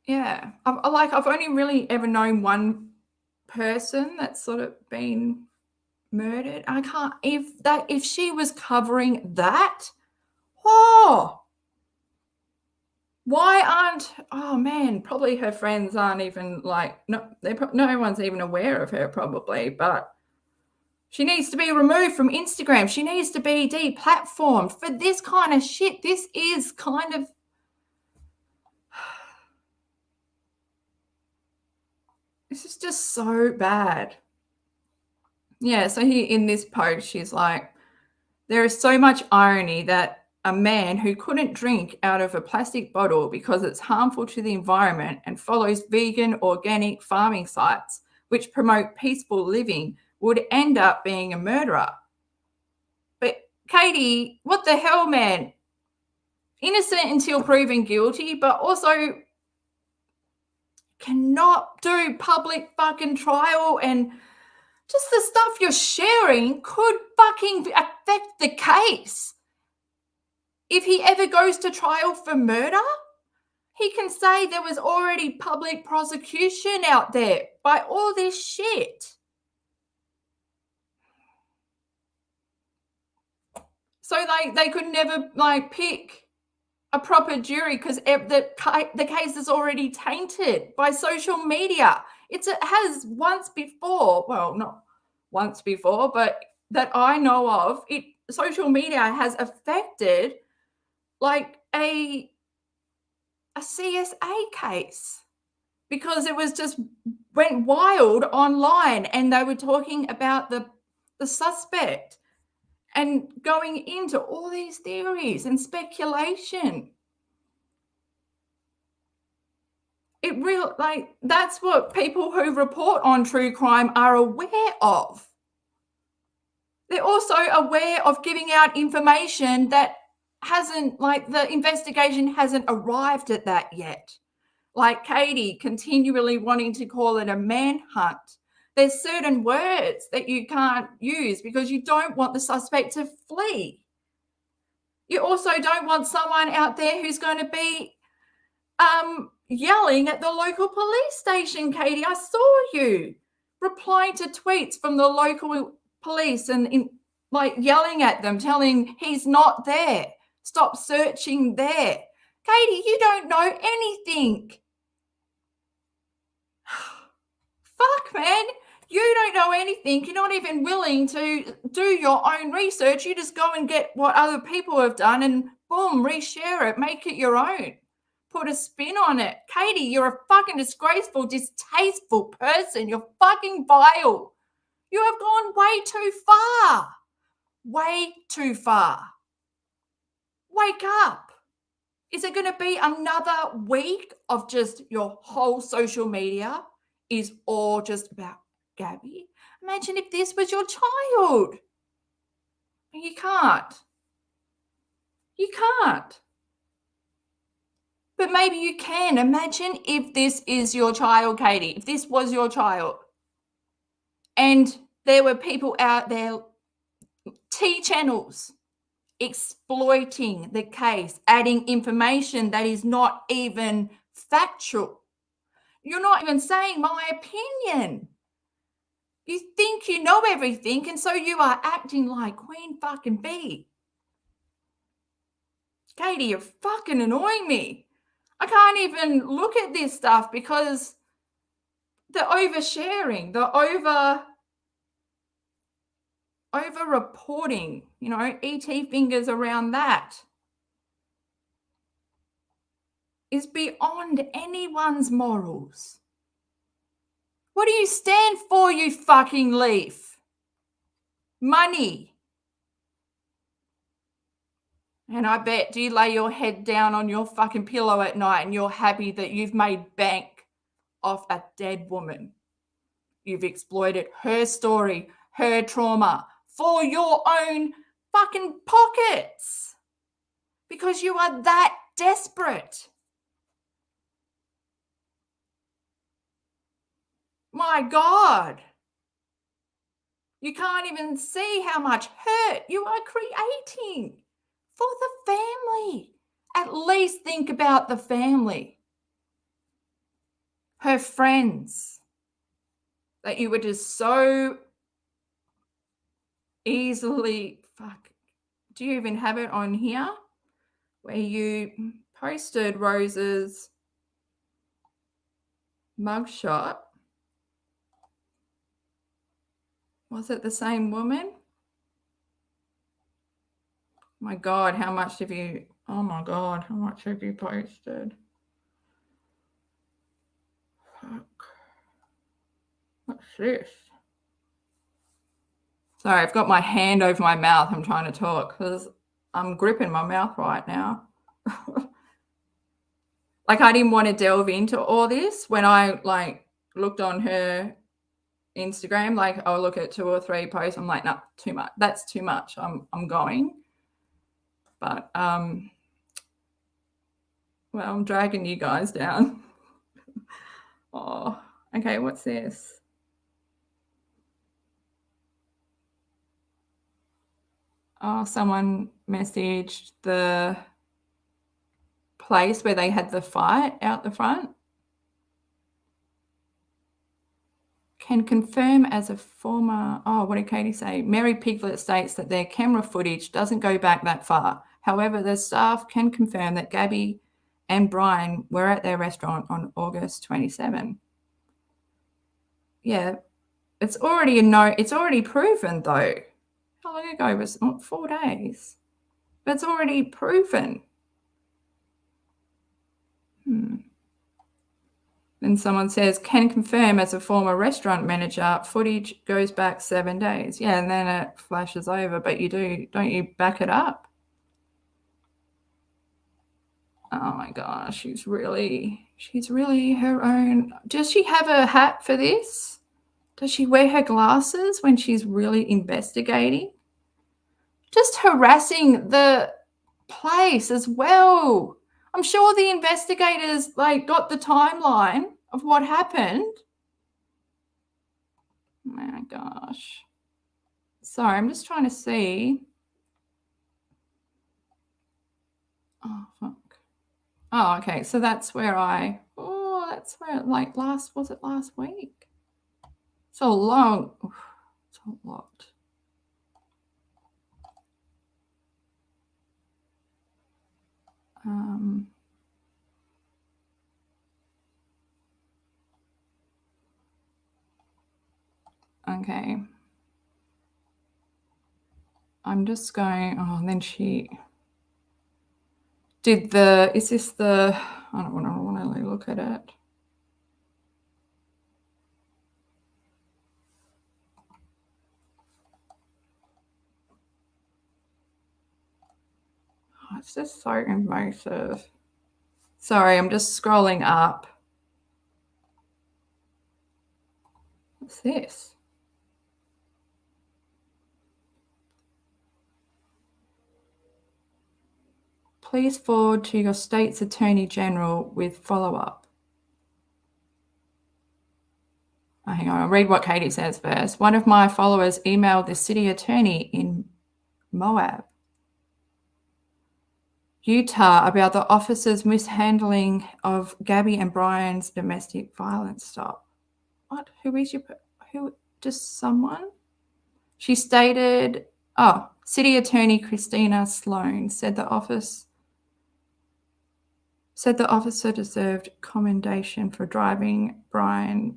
yeah. I've only really ever known one person that's sort of been murdered. I can't, if she was covering that, why aren't, probably her friends aren't even like, no one's even aware of her probably, but she needs to be removed from Instagram. She needs to be deplatformed for this kind of shit. This is kind of, this is just so bad. Yeah, so here in this post, she's like, there is so much irony that a man who couldn't drink out of a plastic bottle because it's harmful to the environment and follows vegan organic farming sites which promote peaceful living would end up being a murderer. But Katie, what the hell, man? Innocent until proven guilty, but also cannot do public fucking trial, and just the stuff you're sharing could fucking affect the case. If he ever goes to trial for murder, he can say there was already public prosecution out there by all this shit. So they could never pick a proper jury because the case is already tainted by social media. It has once before, well, not once before, but that I know of, social media has affected a CSA case because it was just went wild online and they were talking about the suspect and going into all these theories and speculation. That's what people who report on true crime are aware of. They're also aware of giving out information that hasn't, the investigation hasn't arrived at that yet. Like Katie continually wanting to call it a manhunt. There's certain words that you can't use because you don't want the suspect to flee. You also don't want someone out there who's going to be yelling at the local police station, Katie. I saw you replying to tweets from the local police and yelling at them, telling he's not there. Stop searching there. Katie, you don't know anything. Fuck, man. You don't know anything. You're not even willing to do your own research. You just go and get what other people have done and boom, reshare it, make it your own. Put a spin on it. Katie, you're a fucking disgraceful, distasteful person. You're fucking vile. You have gone way too far. Way too far. Wake up. Is it going to be another week of just your whole social media is all just about Gabby? Imagine if this was your child. You can't. You can't. But maybe you can. Imagine if this is your child, Katie, if this was your child and there were people out there, T channels, exploiting the case, adding information that is not even factual. You're not even saying my opinion. You think you know everything, and so you are acting like Queen fucking Bee. Katie, you're fucking annoying me. I can't even look at this stuff because the oversharing, the over reporting, ET fingers around that is beyond anyone's morals. What do you stand for, you fucking leaf? Money. And I bet, do you lay your head down on your fucking pillow at night and you're happy that you've made bank off a dead woman? You've exploited her story, her trauma for your own fucking pockets because you are that desperate. My God. You can't even see how much hurt you are creating for the family. At least think about the family. Her friends that you were just so easily, do you even have it on here? Where you posted Rose's mugshot. Was it the same woman? My God, how much have you, oh my God, how much have you posted? Fuck. What's this? Sorry, I've got my hand over my mouth. I'm trying to talk because I'm gripping my mouth right now. Like, I didn't want to delve into all this when I looked on her Instagram. Like, I'll look at 2 or 3 posts. I'm like, no, too much. That's too much. I'm going. But well, I'm dragging you guys down. Oh, okay. What's this? Oh, someone messaged the place where they had the fight out the front. Can confirm as a former, what did Katie say? Mary Piglet states that their camera footage doesn't go back that far. However, the staff can confirm that Gabby and Brian were at their restaurant on August 27. Yeah, it's already proven though. How long ago was it? 4 days. But it's already proven. Then someone says, can confirm as a former restaurant manager, footage goes back 7 days. Yeah, and then it flashes over, but don't you back it up? Oh my gosh, she's really her own. Does she have a hat for this? Does she wear her glasses when she's really investigating? Just harassing the place as well. I'm sure the investigators got the timeline of what happened. Oh my gosh. Sorry, I'm just trying to see. Oh, fuck. Oh, okay. So that's where was it last week? So long. It's a lot. Okay. I'm just going, and then she did is this I don't want to look at it. Oh, it's just so invasive. Sorry, I'm just scrolling up. What's this? Please forward to your state's Attorney General with follow-up. Oh, hang on, I'll read what Katie says first. One of my followers emailed the city attorney in Moab, Utah, about the officer's mishandling of Gabby and Brian's domestic violence stop. What? Just someone? She stated, City Attorney Christina Sloan said the office said the officer deserved commendation for driving Brian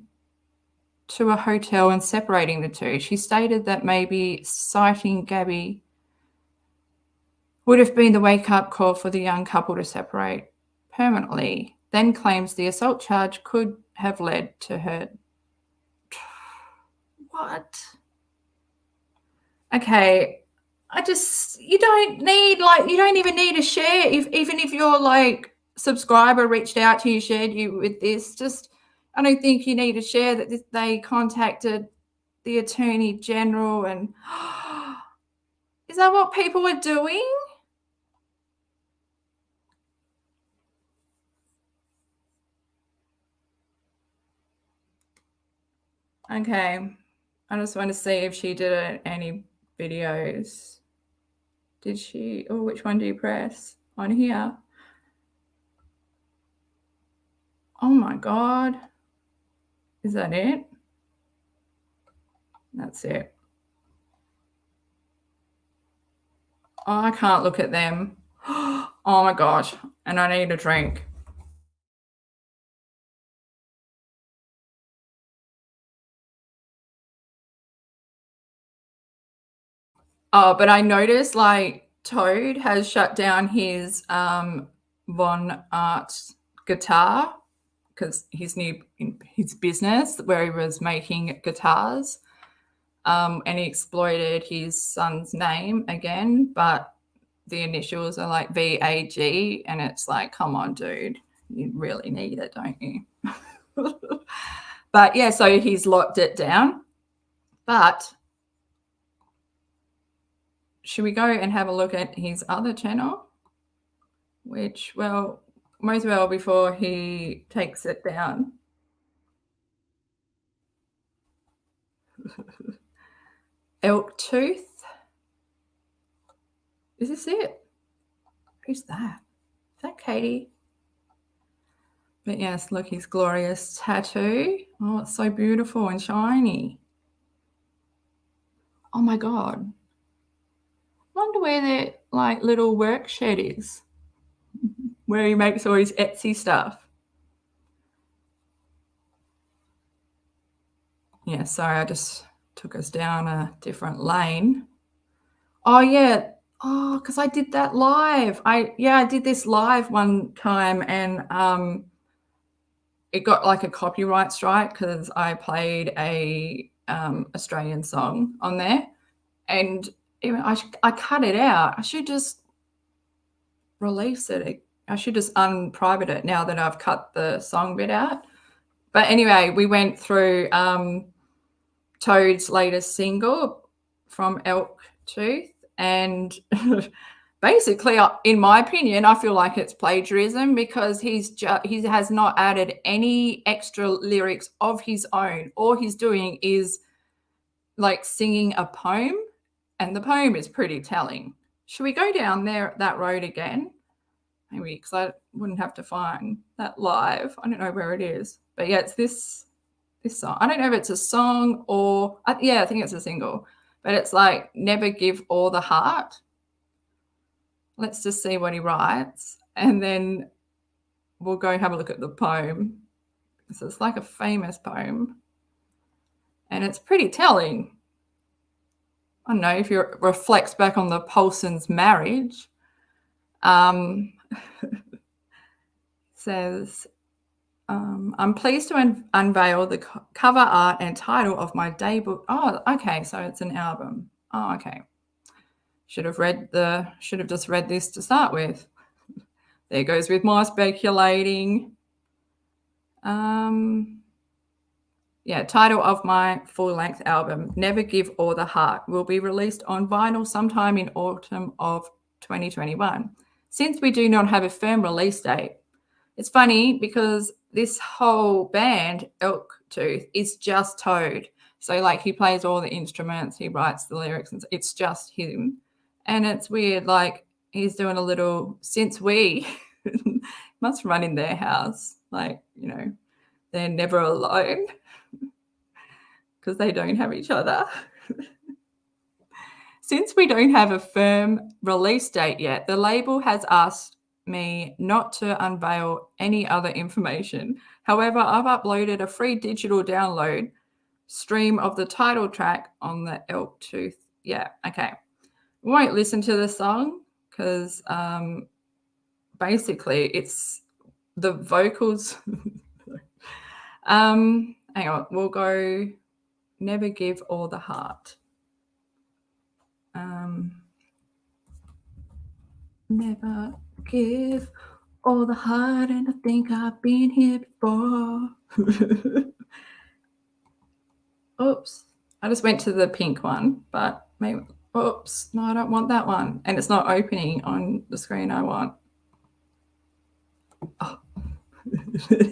to a hotel and separating the two. She stated that maybe citing Gabby would have been the wake-up call for the young couple to separate permanently, then claims the assault charge could have led to her. What? Okay, you don't even need to share. Even if your subscriber reached out to you, shared you with this, I don't think you need to share that they contacted the Attorney General. And is that what people were doing? Okay, I just want to see if she did any videos. Did she? Oh, which one do you press? On here. Oh my God. Is that it? That's it. Oh, I can't look at them. Oh my gosh. And I need a drink. Oh, but I noticed Toad has shut down his Von Art guitar because he's new in his business where he was making guitars. And he exploited his son's name again, but the initials are like VAG, and it's like, come on, dude, you really need it, don't you? But yeah, so he's locked it down. But should we go and have a look at his other channel? Which, well, most well before he takes it down. Elk Tooth. Is this it? Who's that? Is that Katie? But yes, look, his glorious tattoo. Oh, it's so beautiful and shiny. Oh my God. Wonder where their little work shed is, where he makes all his Etsy stuff. Yeah, sorry, I just took us down a different lane. Oh yeah. Oh, because I did that live. I did this live one time, and it got a copyright strike because I played a Australian song on there, and I cut it out. I should just release it. I should just unprivate it now that I've cut the song bit out. But anyway, we went through Toad's latest single from Elk Tooth, and basically, in my opinion, I feel like it's plagiarism because he has not added any extra lyrics of his own. All he's doing is singing a poem, and the poem is pretty telling. Should we go down that road again? Maybe, because I wouldn't have to find that live. I don't know where it is, but yeah, it's this song. I don't know if it's a song or I think it's a single, but it's Never Give All the Heart. Let's just see what he writes, and then we'll go have a look at the poem. So it's a famous poem, and it's pretty telling. I don't know if it reflects back on the Paulson's marriage. Says, I'm pleased to unveil the cover art and title of my debut. Oh, okay, so it's an album. Oh, okay. Should have just read this to start with. There goes with my speculating. Title of my full-length album, Never Give All the Heart, will be released on vinyl sometime in autumn of 2021. Since we do not have a firm release date, it's funny because this whole band, Elk Tooth, is just Toad. So he plays all the instruments, he writes the lyrics, and it's just him. And it's weird, he's doing a little, since we must run in their house, they're never alone because they don't have each other. Since we don't have a firm release date yet, the label has asked me not to unveil any other information. However, I've uploaded a free digital download stream of the title track on the Elk Tooth. Yeah, okay. We won't listen to the song because basically it's the vocals. Hang on, we'll go Never Give All the Heart. Never give all the heart, and I think I've been here before. Oops. I just went to the pink one, but maybe, oops, no, I don't want that one. And it's not opening on the screen I want. Oh.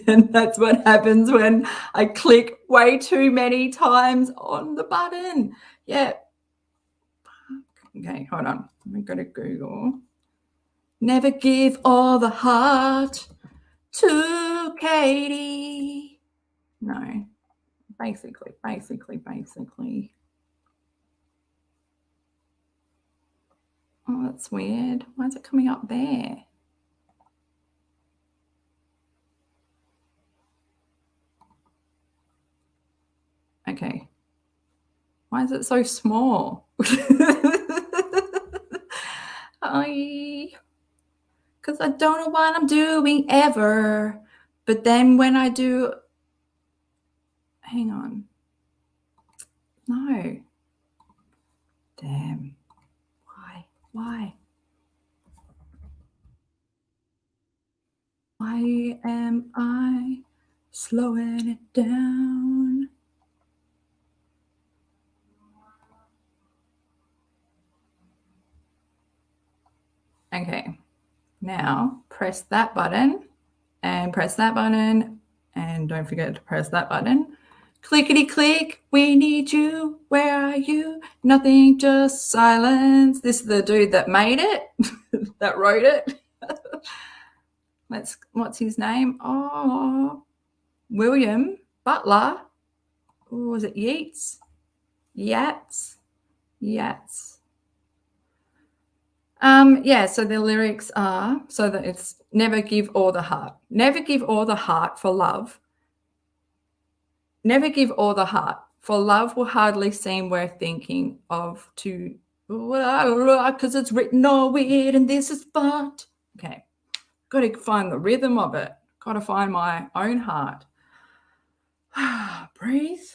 And that's what happens when I click way too many times on the button. Yeah. Okay, hold on. I'm going to Google. Never give all the heart to Katie. No. Basically. Oh, that's weird. Why is it coming up there? Okay. Why is it so small? Because I don't know what I'm doing ever. But then when I do... Hang on. No. Damn. Why? Why am I slowing it down? Okay. Now press that button and press that button, and don't forget to press that button. Clickety click, we need you. Where are you? Nothing, just silence. This is the dude that made it, that wrote it. What's his name? Oh, William Butler. Oh, was it Yeats? Yats. Yeah, so the lyrics are, so that it's never give all the heart. Never give all the heart for love. Never give all the heart, for love will hardly seem worth thinking of to, because it's written all weird and this is fucked. Okay, got to find the rhythm of it. Got to find my own heart. Breathe.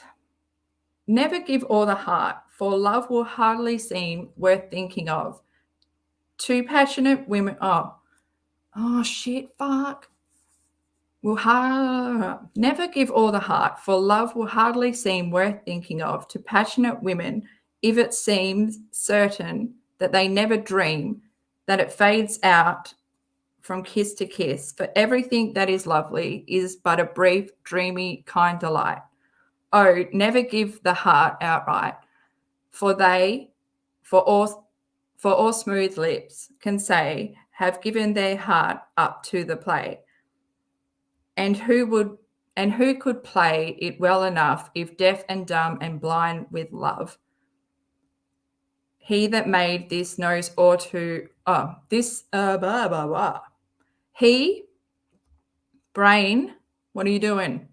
Never give all the heart, for love will hardly seem worth thinking of. Two passionate women. Oh shit, fuck. Never give all the heart, for love will hardly seem worth thinking of to passionate women if it seems certain that they never dream that it fades out from kiss to kiss. For everything that is lovely is but a brief, dreamy, kind delight. Oh, never give the heart outright, for all smooth lips can say, have given their heart up to the play. And who could play it well enough if deaf and dumb and blind with love? He that made this knows ought to. He, brain, what are you doing?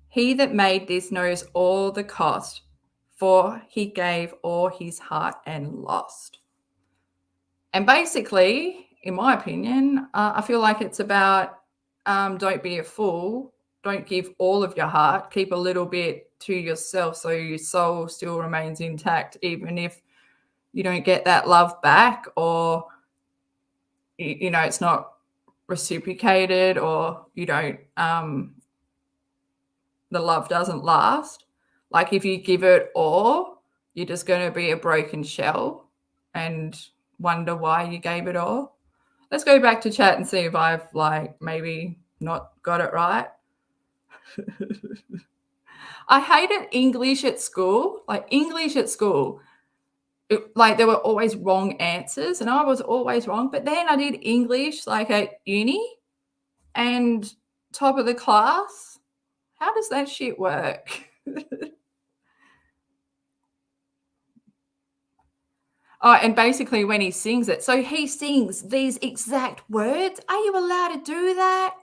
He that made this knows all the cost, for he gave all his heart and lost. And basically, in my opinion, I feel like it's about don't be a fool. Don't give all of your heart. Keep a little bit to yourself so your soul still remains intact, even if you don't get that love back, or, it's not reciprocated, or you don't, the love doesn't last. Like if you give it all, you're just going to be a broken shell and wonder why you gave it all. Let's go back to chat and see if I've maybe not got it right. I hated English at school. There were always wrong answers and I was always wrong. But then I did English at uni and top of the class. How does that shit work? Oh, and basically when he sings it, so he sings these exact words. Are you allowed to do that?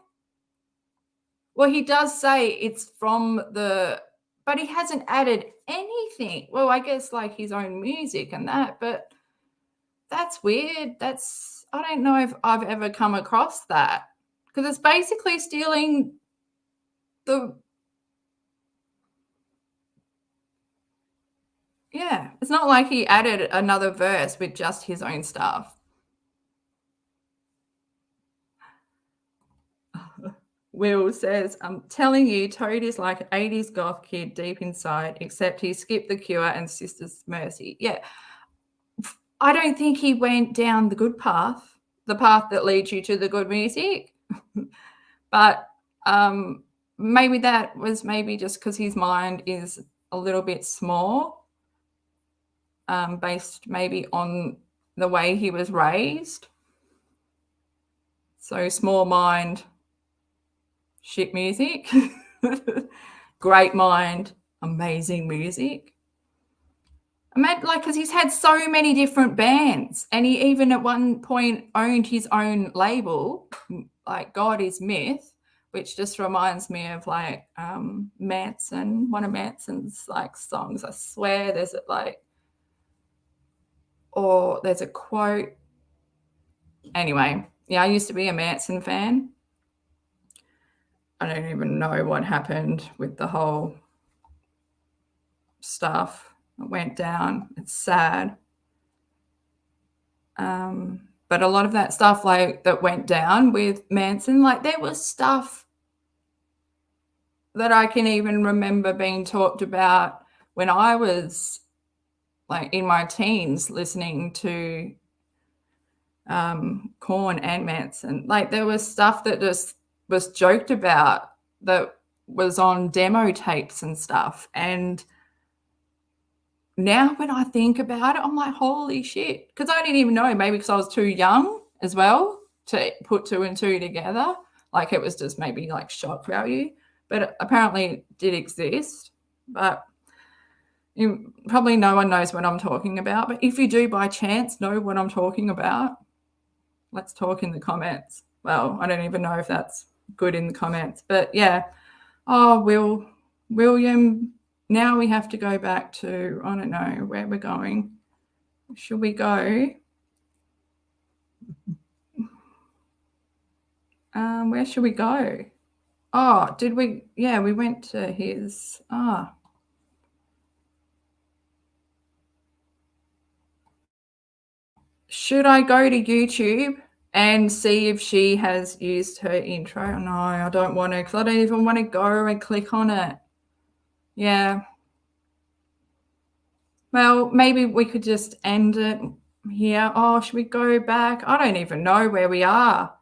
Well, he does say it's from but he hasn't added anything. Well, I guess like his own music and that, but that's weird. I don't know if I've ever come across that, because it's basically stealing the. Yeah, it's not like he added another verse with just his own stuff. Will says, I'm telling you, Toad is like an 80s goth kid deep inside, except he skipped The Cure and Sister's Mercy. Yeah. I don't think he went down the good path, the path that leads you to the good music. But maybe that was just because his mind is a little bit small, based maybe on the way he was raised. So small mind, shit music. Great mind, amazing music. Because he's had so many different bands, and he even at one point owned his own label, like God is Myth, which just reminds me of like Manson, one of Manson's like songs. I swear there's a quote. Anyway, yeah, I used to be a Manson fan. I don't even know what happened with the whole stuff that went down. It's sad. But a lot of that stuff like that went down with Manson, like there was stuff that I can even remember being talked about when I was like in my teens listening to Korn and Manson. Like there was stuff that just was joked about that was on demo tapes and stuff. And now when I think about it, I'm like, holy shit. Because I didn't even know, maybe because I was too young as well to put two and two together. Like it was just maybe like shock value. But apparently it did exist. But probably no one knows what I'm talking about. But if you do by chance know what I'm talking about, let's talk in the comments. Well, I don't even know if that's good in the comments. But yeah. Oh, William, now we have to go back to, I don't know where we're going. Should we go? Where should we go? Oh, did we? Yeah, we went to his. Should I go to YouTube and see if she has used her intro? No, I don't want to, because I don't even want to go and click on it. Yeah. Well, maybe we could just end it here. Oh, should we go back? I don't even know where we are.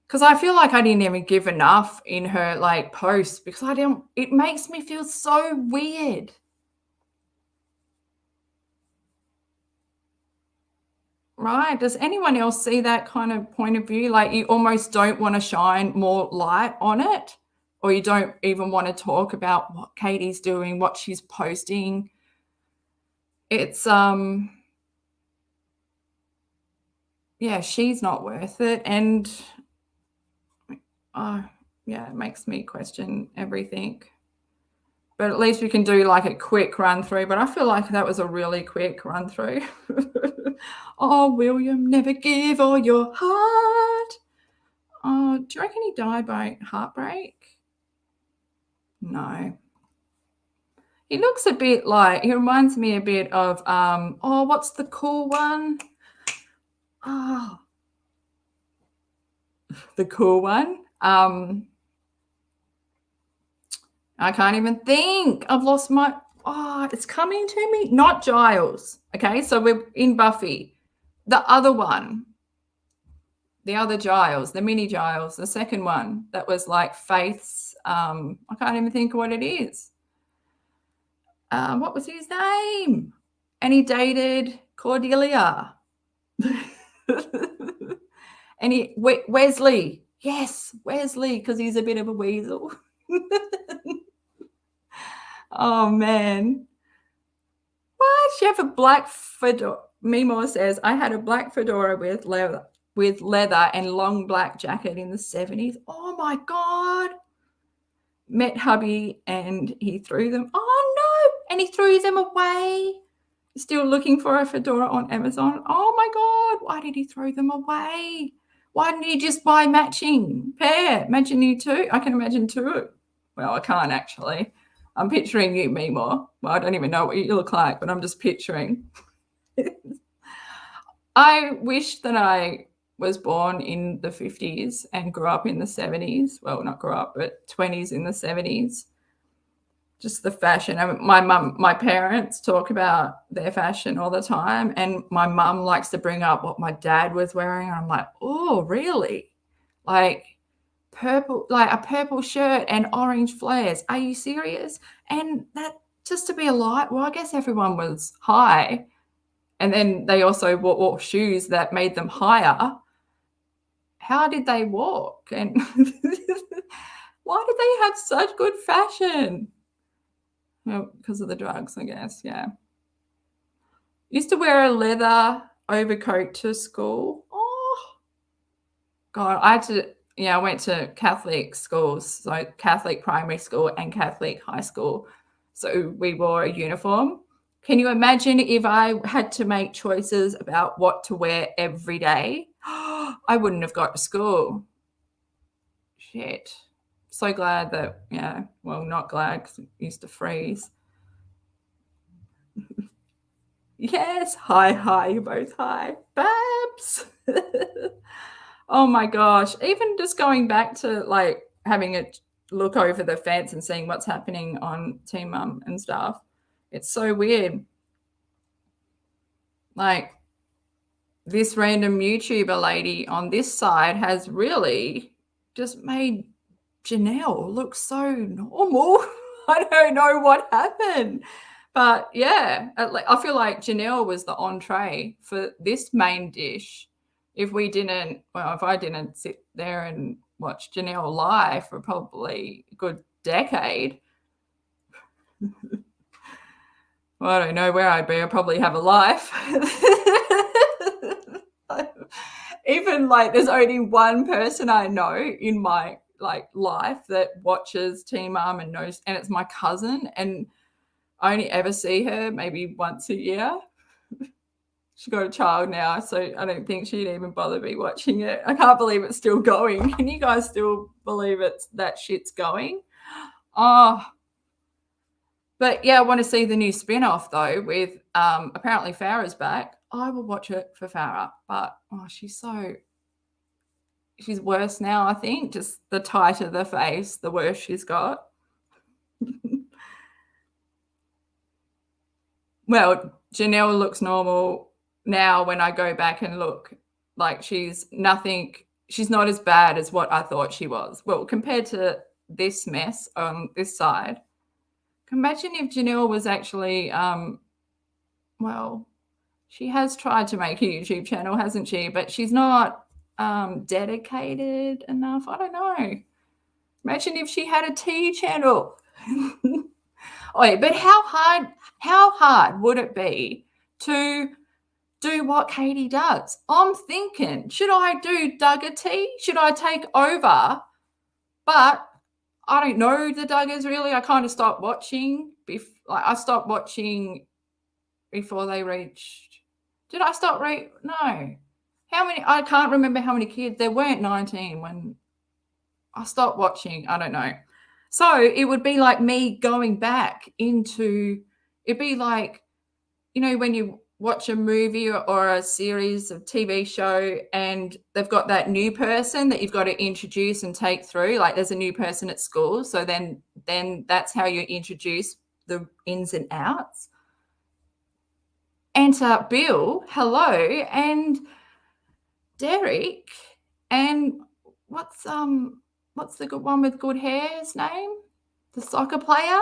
Because I feel like I didn't even give enough in her like post, because it makes me feel so weird. Right? Does anyone else see that kind of point of view? Like you almost don't want to shine more light on it, or you don't even want to talk about what Katie's doing, what she's posting. It's yeah, she's not worth it. And yeah, it makes me question everything. But at least we can do like a quick run through. But I feel like that was a really quick run through. Oh, William, never give all your heart. Oh, do you reckon he died by heartbreak? No. He looks a bit like, he reminds me a bit of, what's the cool one? Oh, the cool one. I can't even think. I've lost it's coming to me. Not Giles. Okay, so we're in Buffy. The other one. The other Giles, the mini Giles, the second one that was like Faith's, I can't even think of what it is. What was his name? And he dated Cordelia. And Wesley. Yes, Wesley, because he's a bit of a weasel. Oh, man. What? She have a black fedora. Mimo says, I had a black fedora with leather and long black jacket in the 70s. Oh my God. Met hubby and he threw them. Oh no. And he threw them away. Still looking for a fedora on Amazon. Oh my God. Why did he throw them away? Why didn't he just buy matching pair? Imagine you two. I can imagine two. Well, I can't actually. I'm picturing you, Mimo. Well, I don't even know what you look like, but I'm just picturing. I wish that I was born in the 50s and grew up in the 70s. Well, not grew up, but 20s in the 70s. Just the fashion. My parents talk about their fashion all the time, and my mum likes to bring up what my dad was wearing. And I'm like, oh, really? Like purple, like a purple shirt and orange flares. Are you serious? And that just to be a light. Well, I guess everyone was high. And then they also wore shoes that made them higher. How did they walk? And why did they have such good fashion? Well, because of the drugs, I guess, yeah. Used to wear a leather overcoat to school. Oh, God, I went to Catholic schools, so Catholic primary school and Catholic high school. So we wore a uniform. Can you imagine if I had to make choices about what to wear every day? I wouldn't have got to school. Shit. So glad that, well, not glad because it used to freeze. Yes. Hi. You're both hi. Babs. Oh, my gosh. Even just going back to, like, having a look over the fence and seeing what's happening on Team Mum and stuff. It's so weird. Like, this random YouTuber lady on this side has really just made Janelle look so normal. I don't know what happened. But yeah, I feel like Janelle was the entree for this main dish. If I didn't sit there and watch Janelle live for probably a good decade, well, I don't know where I'd be. I'd probably have a life. Even like there's only one person I know in my life that watches Team Mum and knows, and it's my cousin, and I only ever see her maybe once a year. She's got a child now, so I don't think she'd even bother me watching it. I can't believe it's still going. Can you guys still believe that shit's going? Oh, but yeah, I want to see the new spin-off though with apparently Farrah's back. I will watch it for Farrah, but she's worse now, I think. Just the tighter the face, the worse she's got. Well, Janelle looks normal now when I go back and look. Like she's not as bad as what I thought she was. Well, compared to this mess on this side. Imagine if Janelle was actually, she has tried to make a YouTube channel, hasn't she? But she's not dedicated enough. I don't know. Imagine if she had a tea channel. But how hard would it be to do what Katie does? I'm thinking, should I do Duggar tea? Should I take over? But I don't know the Duggars really. I kind of stopped watching. I stopped watching before they reached. Did I stop? No. How many? I can't remember how many kids. There weren't 19 when I stopped watching. I don't know. So it would be like me going back into. It'd be like, when you watch a movie or a series of TV show and they've got that new person that you've got to introduce and take through, like there's a new person at school. So then that's how you introduce the ins and outs. Enter Bill, hello, and Derek, and what's the good one with good hair's name? The soccer player?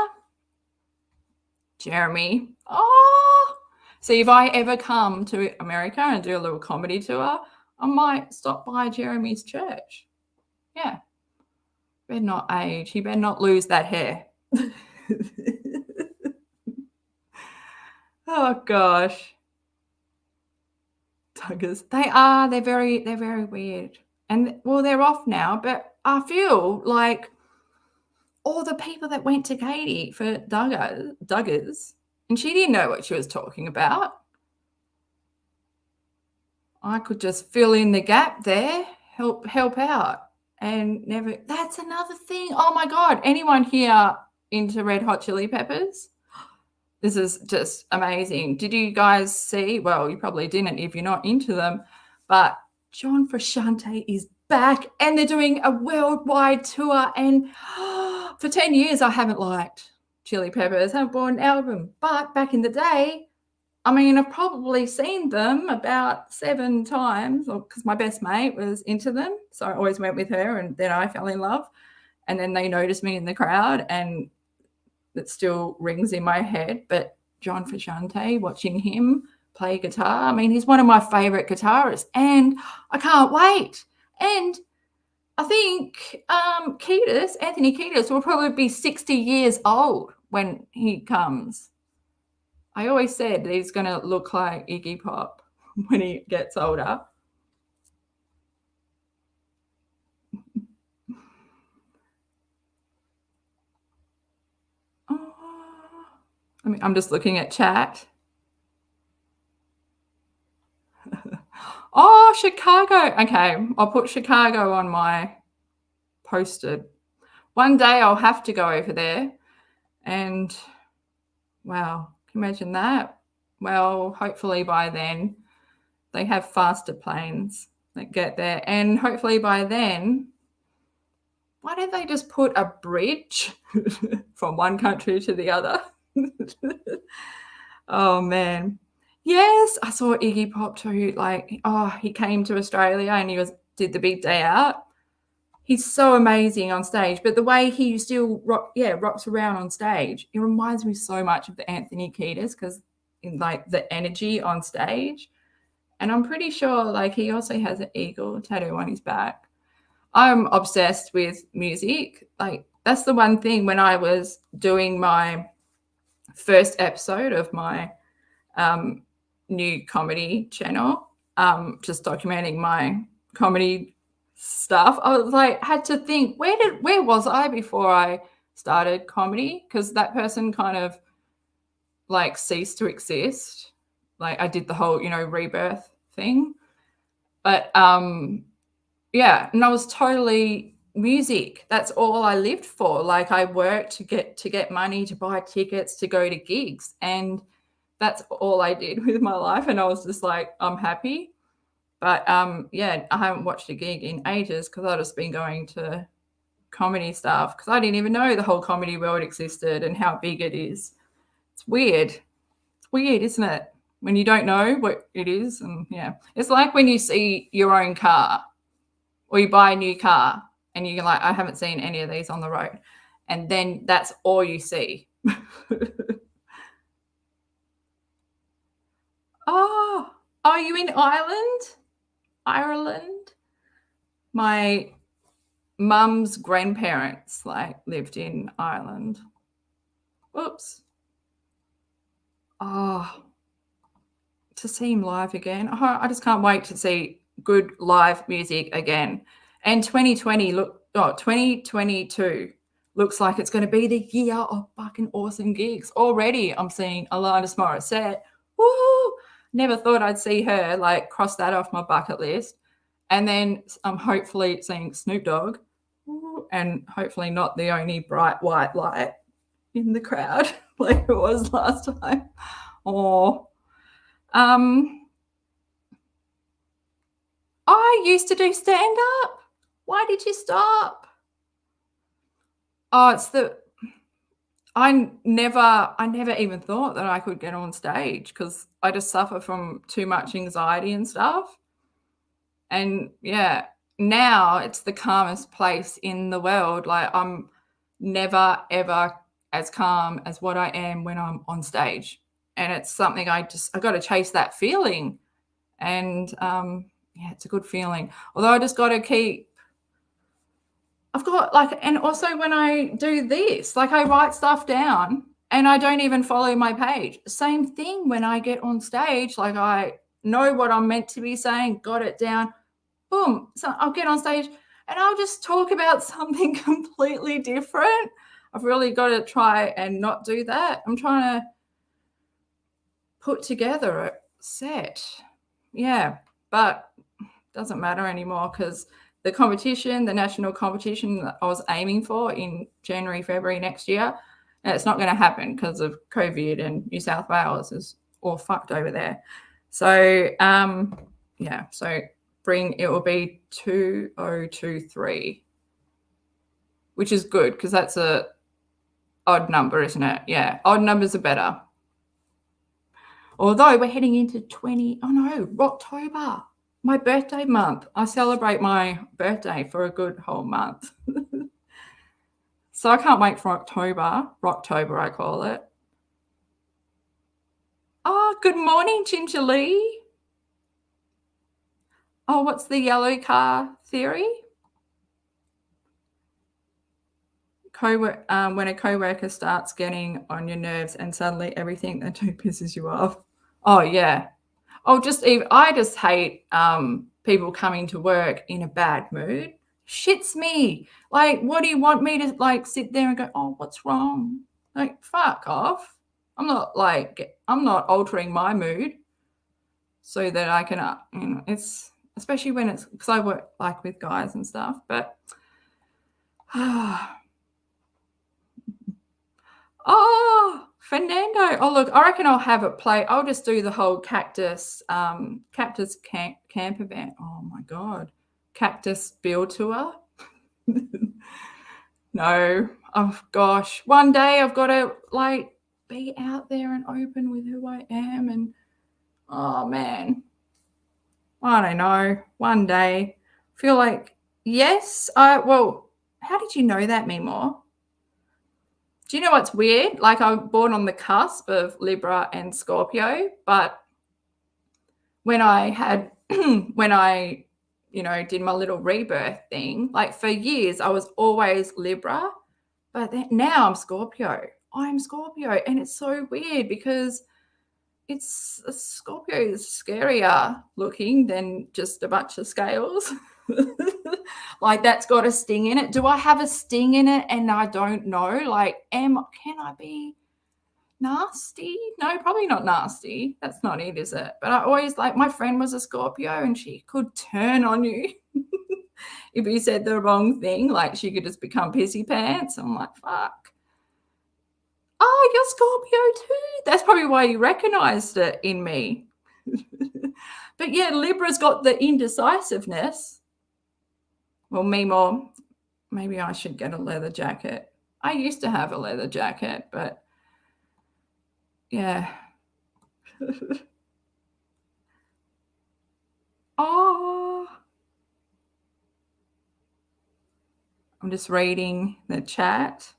Jeremy. Oh, see, if I ever come to America and do a little comedy tour, I might stop by Jeremy's church. Yeah. Better not age. He better not lose that hair. Oh, gosh. Duggars. They are. They're very weird. And well, they're off now, but I feel like all the people that went to Katie for Duggars, and she didn't know what she was talking about. I could just fill in the gap there, help out, and never. That's another thing. Oh my God! Anyone here into Red Hot Chili Peppers? This is just amazing. Did you guys see? Well, you probably didn't if you're not into them, but John Frusciante is back and they're doing a worldwide tour. And for 10 years, I haven't liked Chili Peppers, haven't bought an album. But back in the day, I mean, I've probably seen them about 7 times because my best mate was into them. So I always went with her and then I fell in love. And then they noticed me in the crowd and that still rings in my head. But John Frusciante, watching him play guitar, I mean, he's one of my favorite guitarists and I can't wait. And I think Anthony Kiedis will probably be 60 years old when he comes. I always said he's going to look like Iggy Pop when he gets older. I'm just looking at chat. Oh, Chicago. Okay, I'll put Chicago on my posted. One day I'll have to go over there. And wow, can you imagine that? Well, hopefully by then they have faster planes that get there. And hopefully by then, why don't they just put a bridge from one country to the other? Oh, man. Yes, I saw Iggy Pop too. Like, he came to Australia and did the big day out. He's so amazing on stage, but the way he still rocks around on stage, it reminds me so much of the Anthony Kiedis because like the energy on stage. And I'm pretty sure like he also has an eagle tattoo on his back. I'm obsessed with music. Like that's the one thing when I was doing my first episode of my new comedy channel, just documenting my comedy stuff. I was like, had to think, where was I before I started comedy? Because that person kind of like ceased to exist. Like I did the whole, rebirth thing. But yeah, and I was totally music. That's all I lived for. Like I worked to get money, to buy tickets, to go to gigs. And that's all I did with my life. And I was just like, I'm happy. But yeah, I haven't watched a gig in ages because I've just been going to comedy stuff because I didn't even know the whole comedy world existed and how big it is. It's weird. It's weird, isn't it? When you don't know what it is. And yeah, it's like when you see your own car or you buy a new car and you're like, I haven't seen any of these on the road. And then that's all you see. Oh, are you in Ireland? My mum's grandparents lived in Ireland. Whoops. Oh, to see him live again. Oh, I just can't wait to see good live music again. And 2022 looks like it's going to be the year of fucking awesome gigs. Already I'm seeing Alanis Morissette. Woo! Never thought I'd see her, cross that off my bucket list. And then I'm hopefully seeing Snoop Dogg and hopefully not the only bright white light in the crowd like it was last time. Or I used to do stand-up. Why did you stop? Oh, I never even thought that I could get on stage because I just suffer from too much anxiety and stuff. And yeah, now it's the calmest place in the world. Like I'm never, ever as calm as what I am when I'm on stage. And it's something I got to chase that feeling. And yeah, it's a good feeling. Although I just got to and also when I do this, I write stuff down and I don't even follow my page. Same thing when I get on stage, I know what I'm meant to be saying, got it down, boom. So I'll get on stage and I'll just talk about something completely different. I've really got to try and not do that. I'm trying to put together a set. Yeah, but doesn't matter anymore because the competition, the national competition that I was aiming for in January, February next year, and it's not going to happen because of COVID, and New South Wales is all fucked over there. So, yeah, so it will be 2023, which is good because that's a odd number, isn't it? Yeah, odd numbers are better. Although we're heading into October, my birthday month. I celebrate my birthday for a good whole month. So I can't wait for October. Rocktober, I call it. Oh, good morning, Ginger Lee. Oh, what's the yellow car theory? When a coworker starts getting on your nerves and suddenly everything they do pisses you off. Oh, yeah. I just hate people coming to work in a bad mood. Shits me. Like, what do you want me to like sit there and go, oh, what's wrong? Like, fuck off. I'm not altering my mood so that I can, it's especially when it's because I work like with guys and stuff, but oh, Fernando. Oh, look, I reckon I'll have it play. I'll just do the whole Cactus camp event. Oh, my God. Cactus build tour. No. Oh, gosh. One day I've got to, be out there and open with who I am. And, oh, man. I don't know. One day. I feel like, yes. How did you know that, Mimor? Do you know what's weird? Like, I'm born on the cusp of Libra and Scorpio, but when I did my little rebirth thing, like for years, I was always Libra, but now I'm Scorpio. I'm Scorpio. And it's so weird because Scorpio is scarier looking than just a bunch of scales. Like, that's got a sting in it. Do I have a sting in it and I don't know? Like, can I be nasty? No, probably not nasty. That's not it, is it? But I always, my friend was a Scorpio and she could turn on you if you said the wrong thing. Like, she could just become pissy pants. I'm like, fuck. Oh, you're Scorpio too. That's probably why you recognized it in me. But yeah, Libra's got the indecisiveness. Well, me more. Maybe I should get a leather jacket. I used to have a leather jacket, but yeah. Oh, I'm just reading the chat.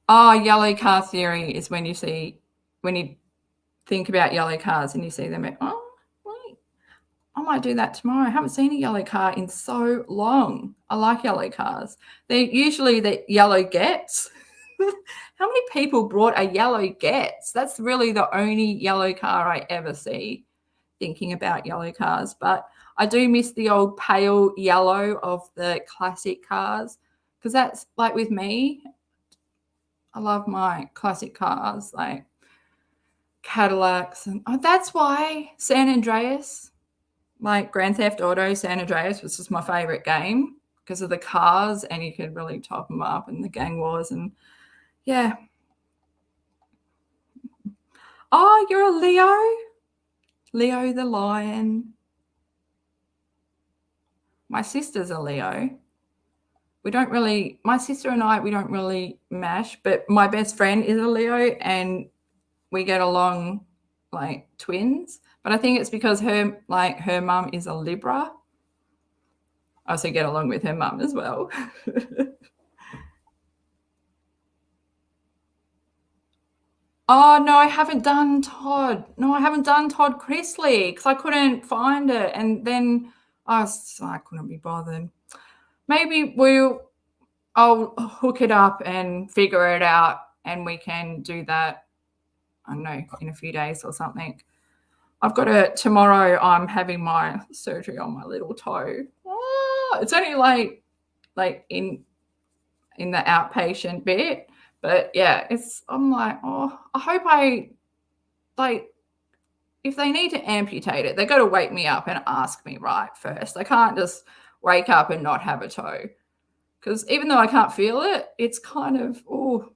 Oh, yellow car theory is when you think about yellow cars and you see them. Oh, wait, I might do that tomorrow. I haven't seen a yellow car in so long. I like yellow cars. They're usually the yellow Gets. How many people brought a yellow Gets? That's really the only yellow car I ever see, thinking about yellow cars. But I do miss the old pale yellow of the classic cars because that's like with me. I love my classic cars like Cadillacs. And that's why San Andreas, like Grand Theft Auto San Andreas, was just my favorite game because of the cars and you could really top them up and the gang wars and yeah. Oh, you're a Leo? Leo the lion. My sister's a Leo. My sister and I, we don't really mash, but my best friend is a Leo and we get along like twins. But I think it's because her mum is a Libra. I also get along with her mum as well. Oh, no, I haven't done Todd. No, I haven't done Todd Chrisley because I couldn't find it. And then I couldn't be bothered. Maybe I'll hook it up and figure it out and we can do that I don't know, in a few days or something. Tomorrow I'm having my surgery on my little toe. Oh, it's only like in the outpatient bit, but yeah, I'm like, oh, I hope if they need to amputate it, they got to wake me up and ask me right first. They can't just wake up and not have a toe, because even though I can't feel it, it's kind of, oh.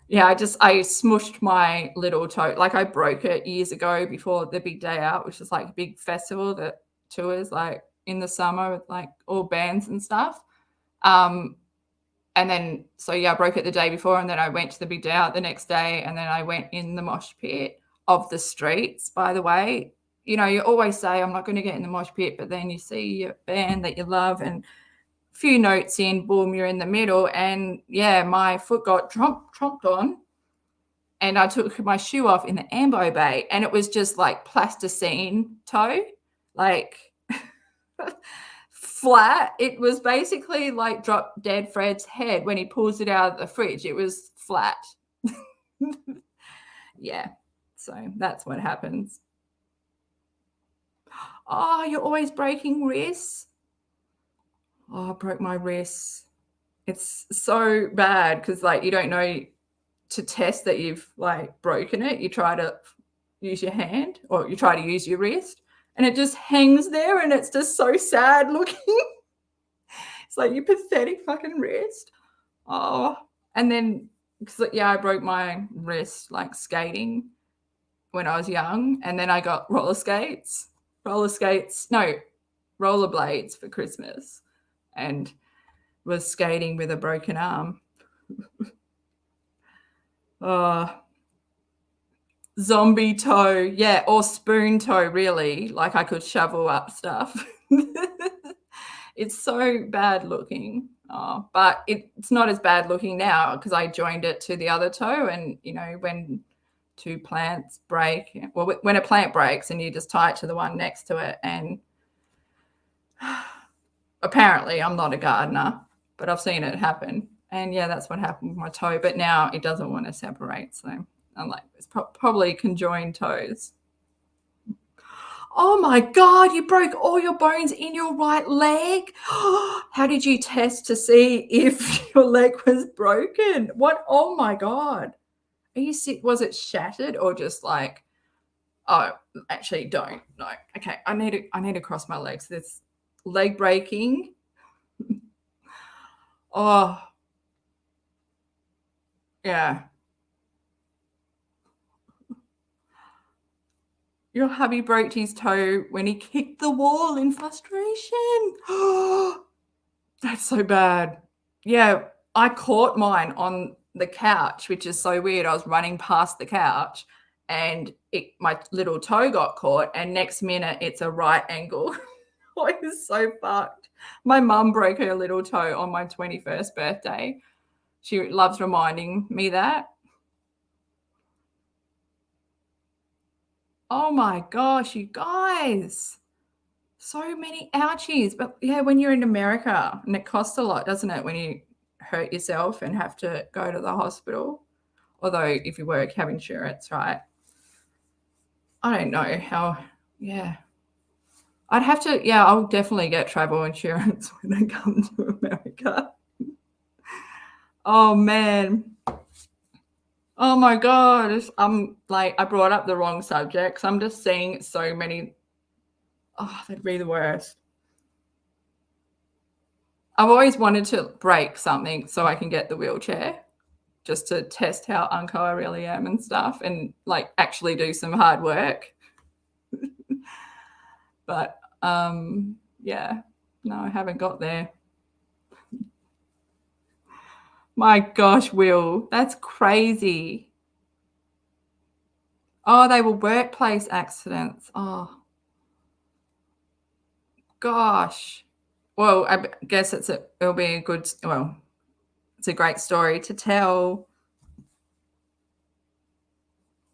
Yeah, I smushed my little toe. Like, I broke it years ago before the big day out, which is like a big festival that tours like in the summer with like all bands and stuff. And then, so yeah, I broke it the day before, and then I went to the big day out the next day, and then I went in the mosh pit of the streets, by the way. You know, you always say, I'm not going to get in the mosh pit, but then you see your band that you love, and few notes in, boom, you're in the middle. And yeah, my foot got tromped on, and I took my shoe off in the ambo bay, and it was just like plasticine toe, like flat. It was basically like Drop Dead Fred's head when he pulls it out of the fridge. It was flat. Yeah, so that's what happens. Oh, you're always breaking wrists. Oh, I broke my wrist. It's so bad because, like, you don't know to test that you've, like, broken it. You try to use your hand, or you try to use your wrist, and it just hangs there, and it's just so sad looking. It's like, you pathetic fucking wrist. Oh, and then, because, yeah, I broke my wrist, like, skating when I was young, and then I got rollerblades for Christmas, and was skating with a broken arm. Zombie toe, yeah, or spoon toe, really. Like, I could shovel up stuff. It's so bad looking. Oh, but it's not as bad looking now because I joined it to the other toe, and, you know, when two plants break, well, when a plant breaks and you just tie it to the one next to it, and apparently I'm not a gardener, but I've seen it happen. And yeah, that's what happened with my toe. But now it doesn't want to separate. So I'm like, it's probably conjoined toes. Oh my God, you broke all your bones in your right leg. How did you test to see if your leg was broken? What? Oh my God. Are you sick? Was it shattered or just like, oh, actually don't. No. Okay. I need to cross my legs. There's leg breaking. Oh, yeah. Your hubby broke his toe when he kicked the wall in frustration. That's so bad. Yeah, I caught mine on the couch, which is so weird. I was running past the couch, and my little toe got caught, and next minute it's a right angle. I was so fucked. My mum broke her little toe on my 21st birthday. She loves reminding me that. Oh my gosh, you guys. So many ouchies. But yeah, when you're in America, and it costs a lot, doesn't it, when you hurt yourself and have to go to the hospital? Although if you work, have insurance, right? I don't know how, yeah. I'd have to, yeah, I'll definitely get travel insurance when I come to America. Oh, man. Oh, my God. I'm like, I brought up the wrong subjects. I'm just seeing so many. Oh, that'd be the worst. I've always wanted to break something so I can get the wheelchair, just to test how unco I really am and stuff, and like actually do some hard work. But yeah, no, I haven't got there. My gosh, Will, that's crazy. Oh, they were workplace accidents. Oh, gosh. Well, I guess it's a great story to tell.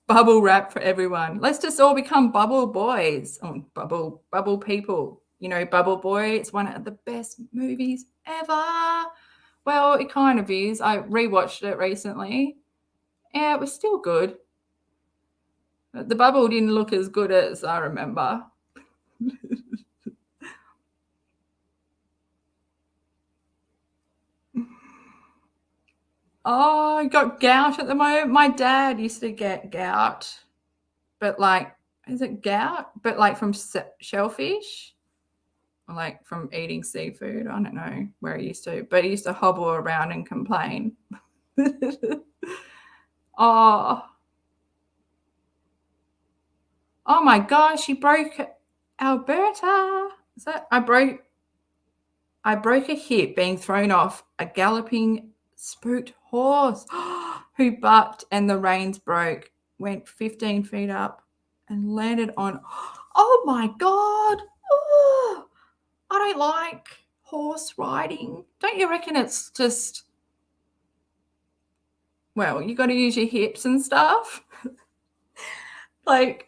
Bubble wrap for everyone. Let's just all become bubble boys. Oh, bubble people. You know, Bubble Boy, it's one of the best movies ever. Well, it kind of is. I rewatched it recently, Yeah, it was still good. The bubble didn't look as good as I remember. Oh, I got gout at the moment. My dad used to get gout, but like, is it gout? But like from shellfish, or like from eating seafood. I don't know where he used to, but he used to hobble around and complain. Oh, oh my gosh, he broke Alberta. Is that I broke a hip being thrown off a galloping spooked horse who bucked and the reins broke, went 15 feet up and landed on. Oh my God. Oh, I don't like horse riding. Don't you reckon it's just, well, you got to use your hips and stuff? Like,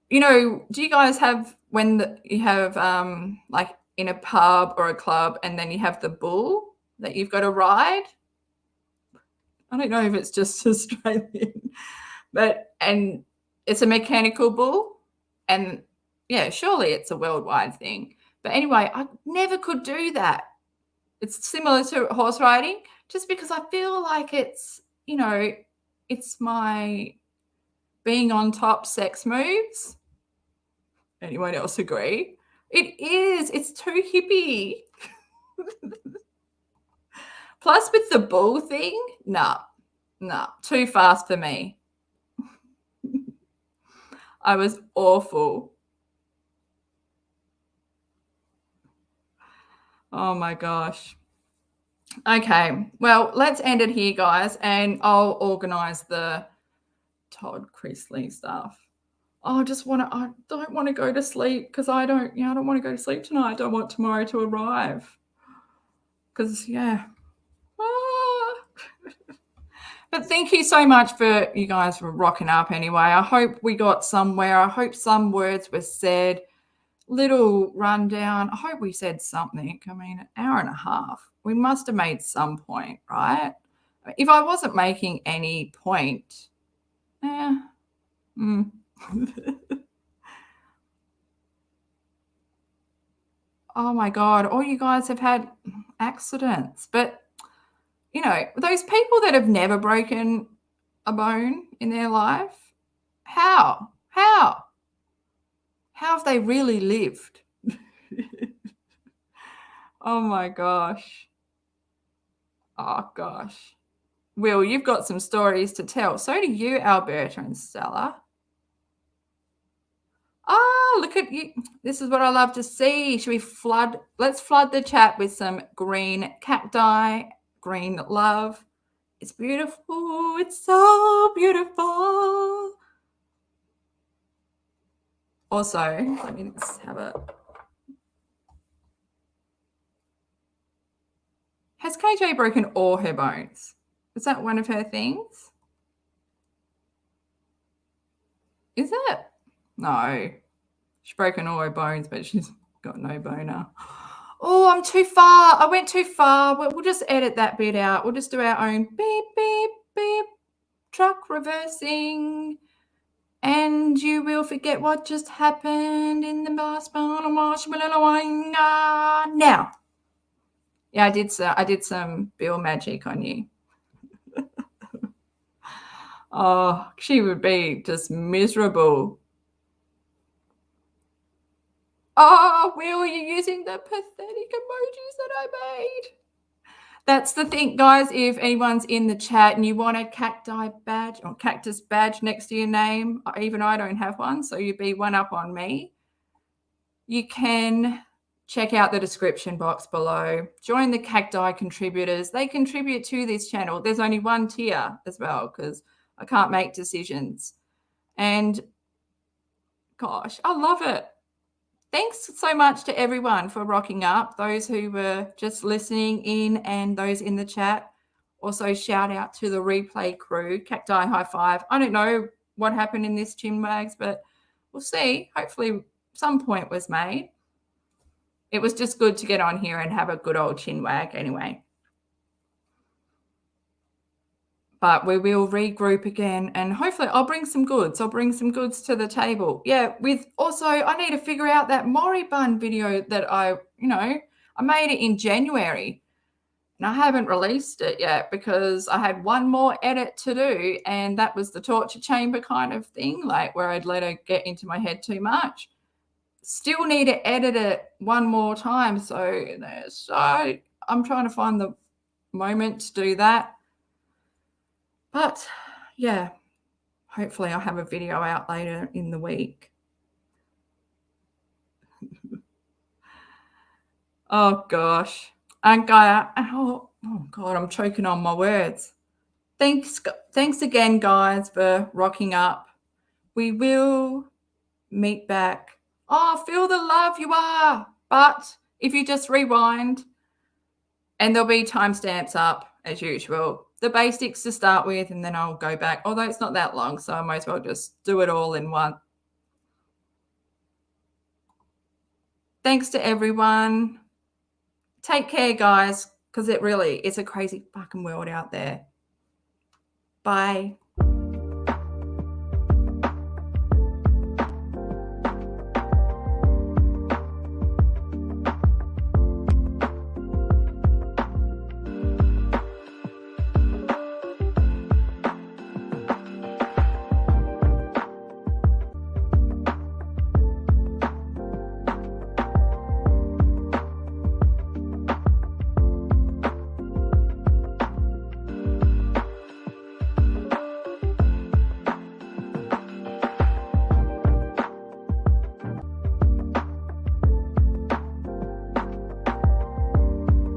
do you guys have when you have like in a pub or a club and then you have the bull that you've got to ride? I don't know if it's just Australian, and it's a mechanical bull, and yeah, surely it's a worldwide thing. But anyway, I never could do that. It's similar to horse riding, just because I feel like it's my being on top sex moves. Anyone else agree? It is. It's too hippie. Plus, with the bull thing, nah, too fast for me. I was awful. Oh my gosh. Okay, well, let's end it here, guys, and I'll organise the Todd Chrisley stuff. I don't want to go to sleep because I don't want to go to sleep tonight. I don't want tomorrow to arrive. Because, yeah. Ah. But thank you so much for you guys for rocking up anyway. I hope we got somewhere. I hope some words were said. Little rundown. I hope we said something. I mean, an hour and a half. We must have made some point, right? If I wasn't making any point, oh my God, all you guys have had accidents. But, those people that have never broken a bone in their life, how? How have they really lived? Oh my gosh. Oh gosh. Will, you've got some stories to tell. So do you, Alberta and Stella. Oh, look at you. This is what I love to see. Let's flood the chat with some green cacti, green love. It's beautiful. It's so beautiful. Also, let me just have a. Has KJ broken all her bones? Is that one of her things? Is it? No. She's broken all her bones, but she's got no boner. Oh, I'm too far. I went too far. We'll just edit that bit out. We'll just do our own beep, beep, beep, truck reversing. And you will forget what just happened in the marshmallow now. Yeah, I did some Bill magic on you. Oh, she would be just miserable. Oh, Will, you're using the pathetic emojis that I made. That's the thing, guys. If anyone's in the chat and you want a cacti badge or cactus badge next to your name, even I don't have one, so you'd be one up on me. You can check out the description box below. Join the cacti contributors. They contribute to this channel. There's only one tier as well because I can't make decisions. And gosh, I love it. Thanks so much to everyone for rocking up, those who were just listening in and those in the chat. Also, shout out to the replay crew, Cacti High Five. I don't know what happened in this Chinwags, but we'll see. Hopefully some point was made. It was just good to get on here and have a good old chinwag anyway. But we will regroup again, and hopefully I'll bring some goods. I'll bring some goods to the table. Yeah, with also I need to figure out that Mori bun video that I made it in January. And I haven't released it yet because I had one more edit to do, and that was the torture chamber kind of thing, like where I'd let her get into my head too much. Still need to edit it one more time. So I'm trying to find the moment to do that. But yeah, hopefully I'll have a video out later in the week. Oh gosh. And oh God, I'm choking on my words. Thanks again, guys, for rocking up. We will meet back. Oh, feel the love you are. But if you just rewind, and there'll be timestamps up as usual. The basics to start with, and then I'll go back. Although it's not that long, so I might as well just do it all in one. Thanks to everyone. Take care, guys, because it's a crazy fucking world out there. Bye.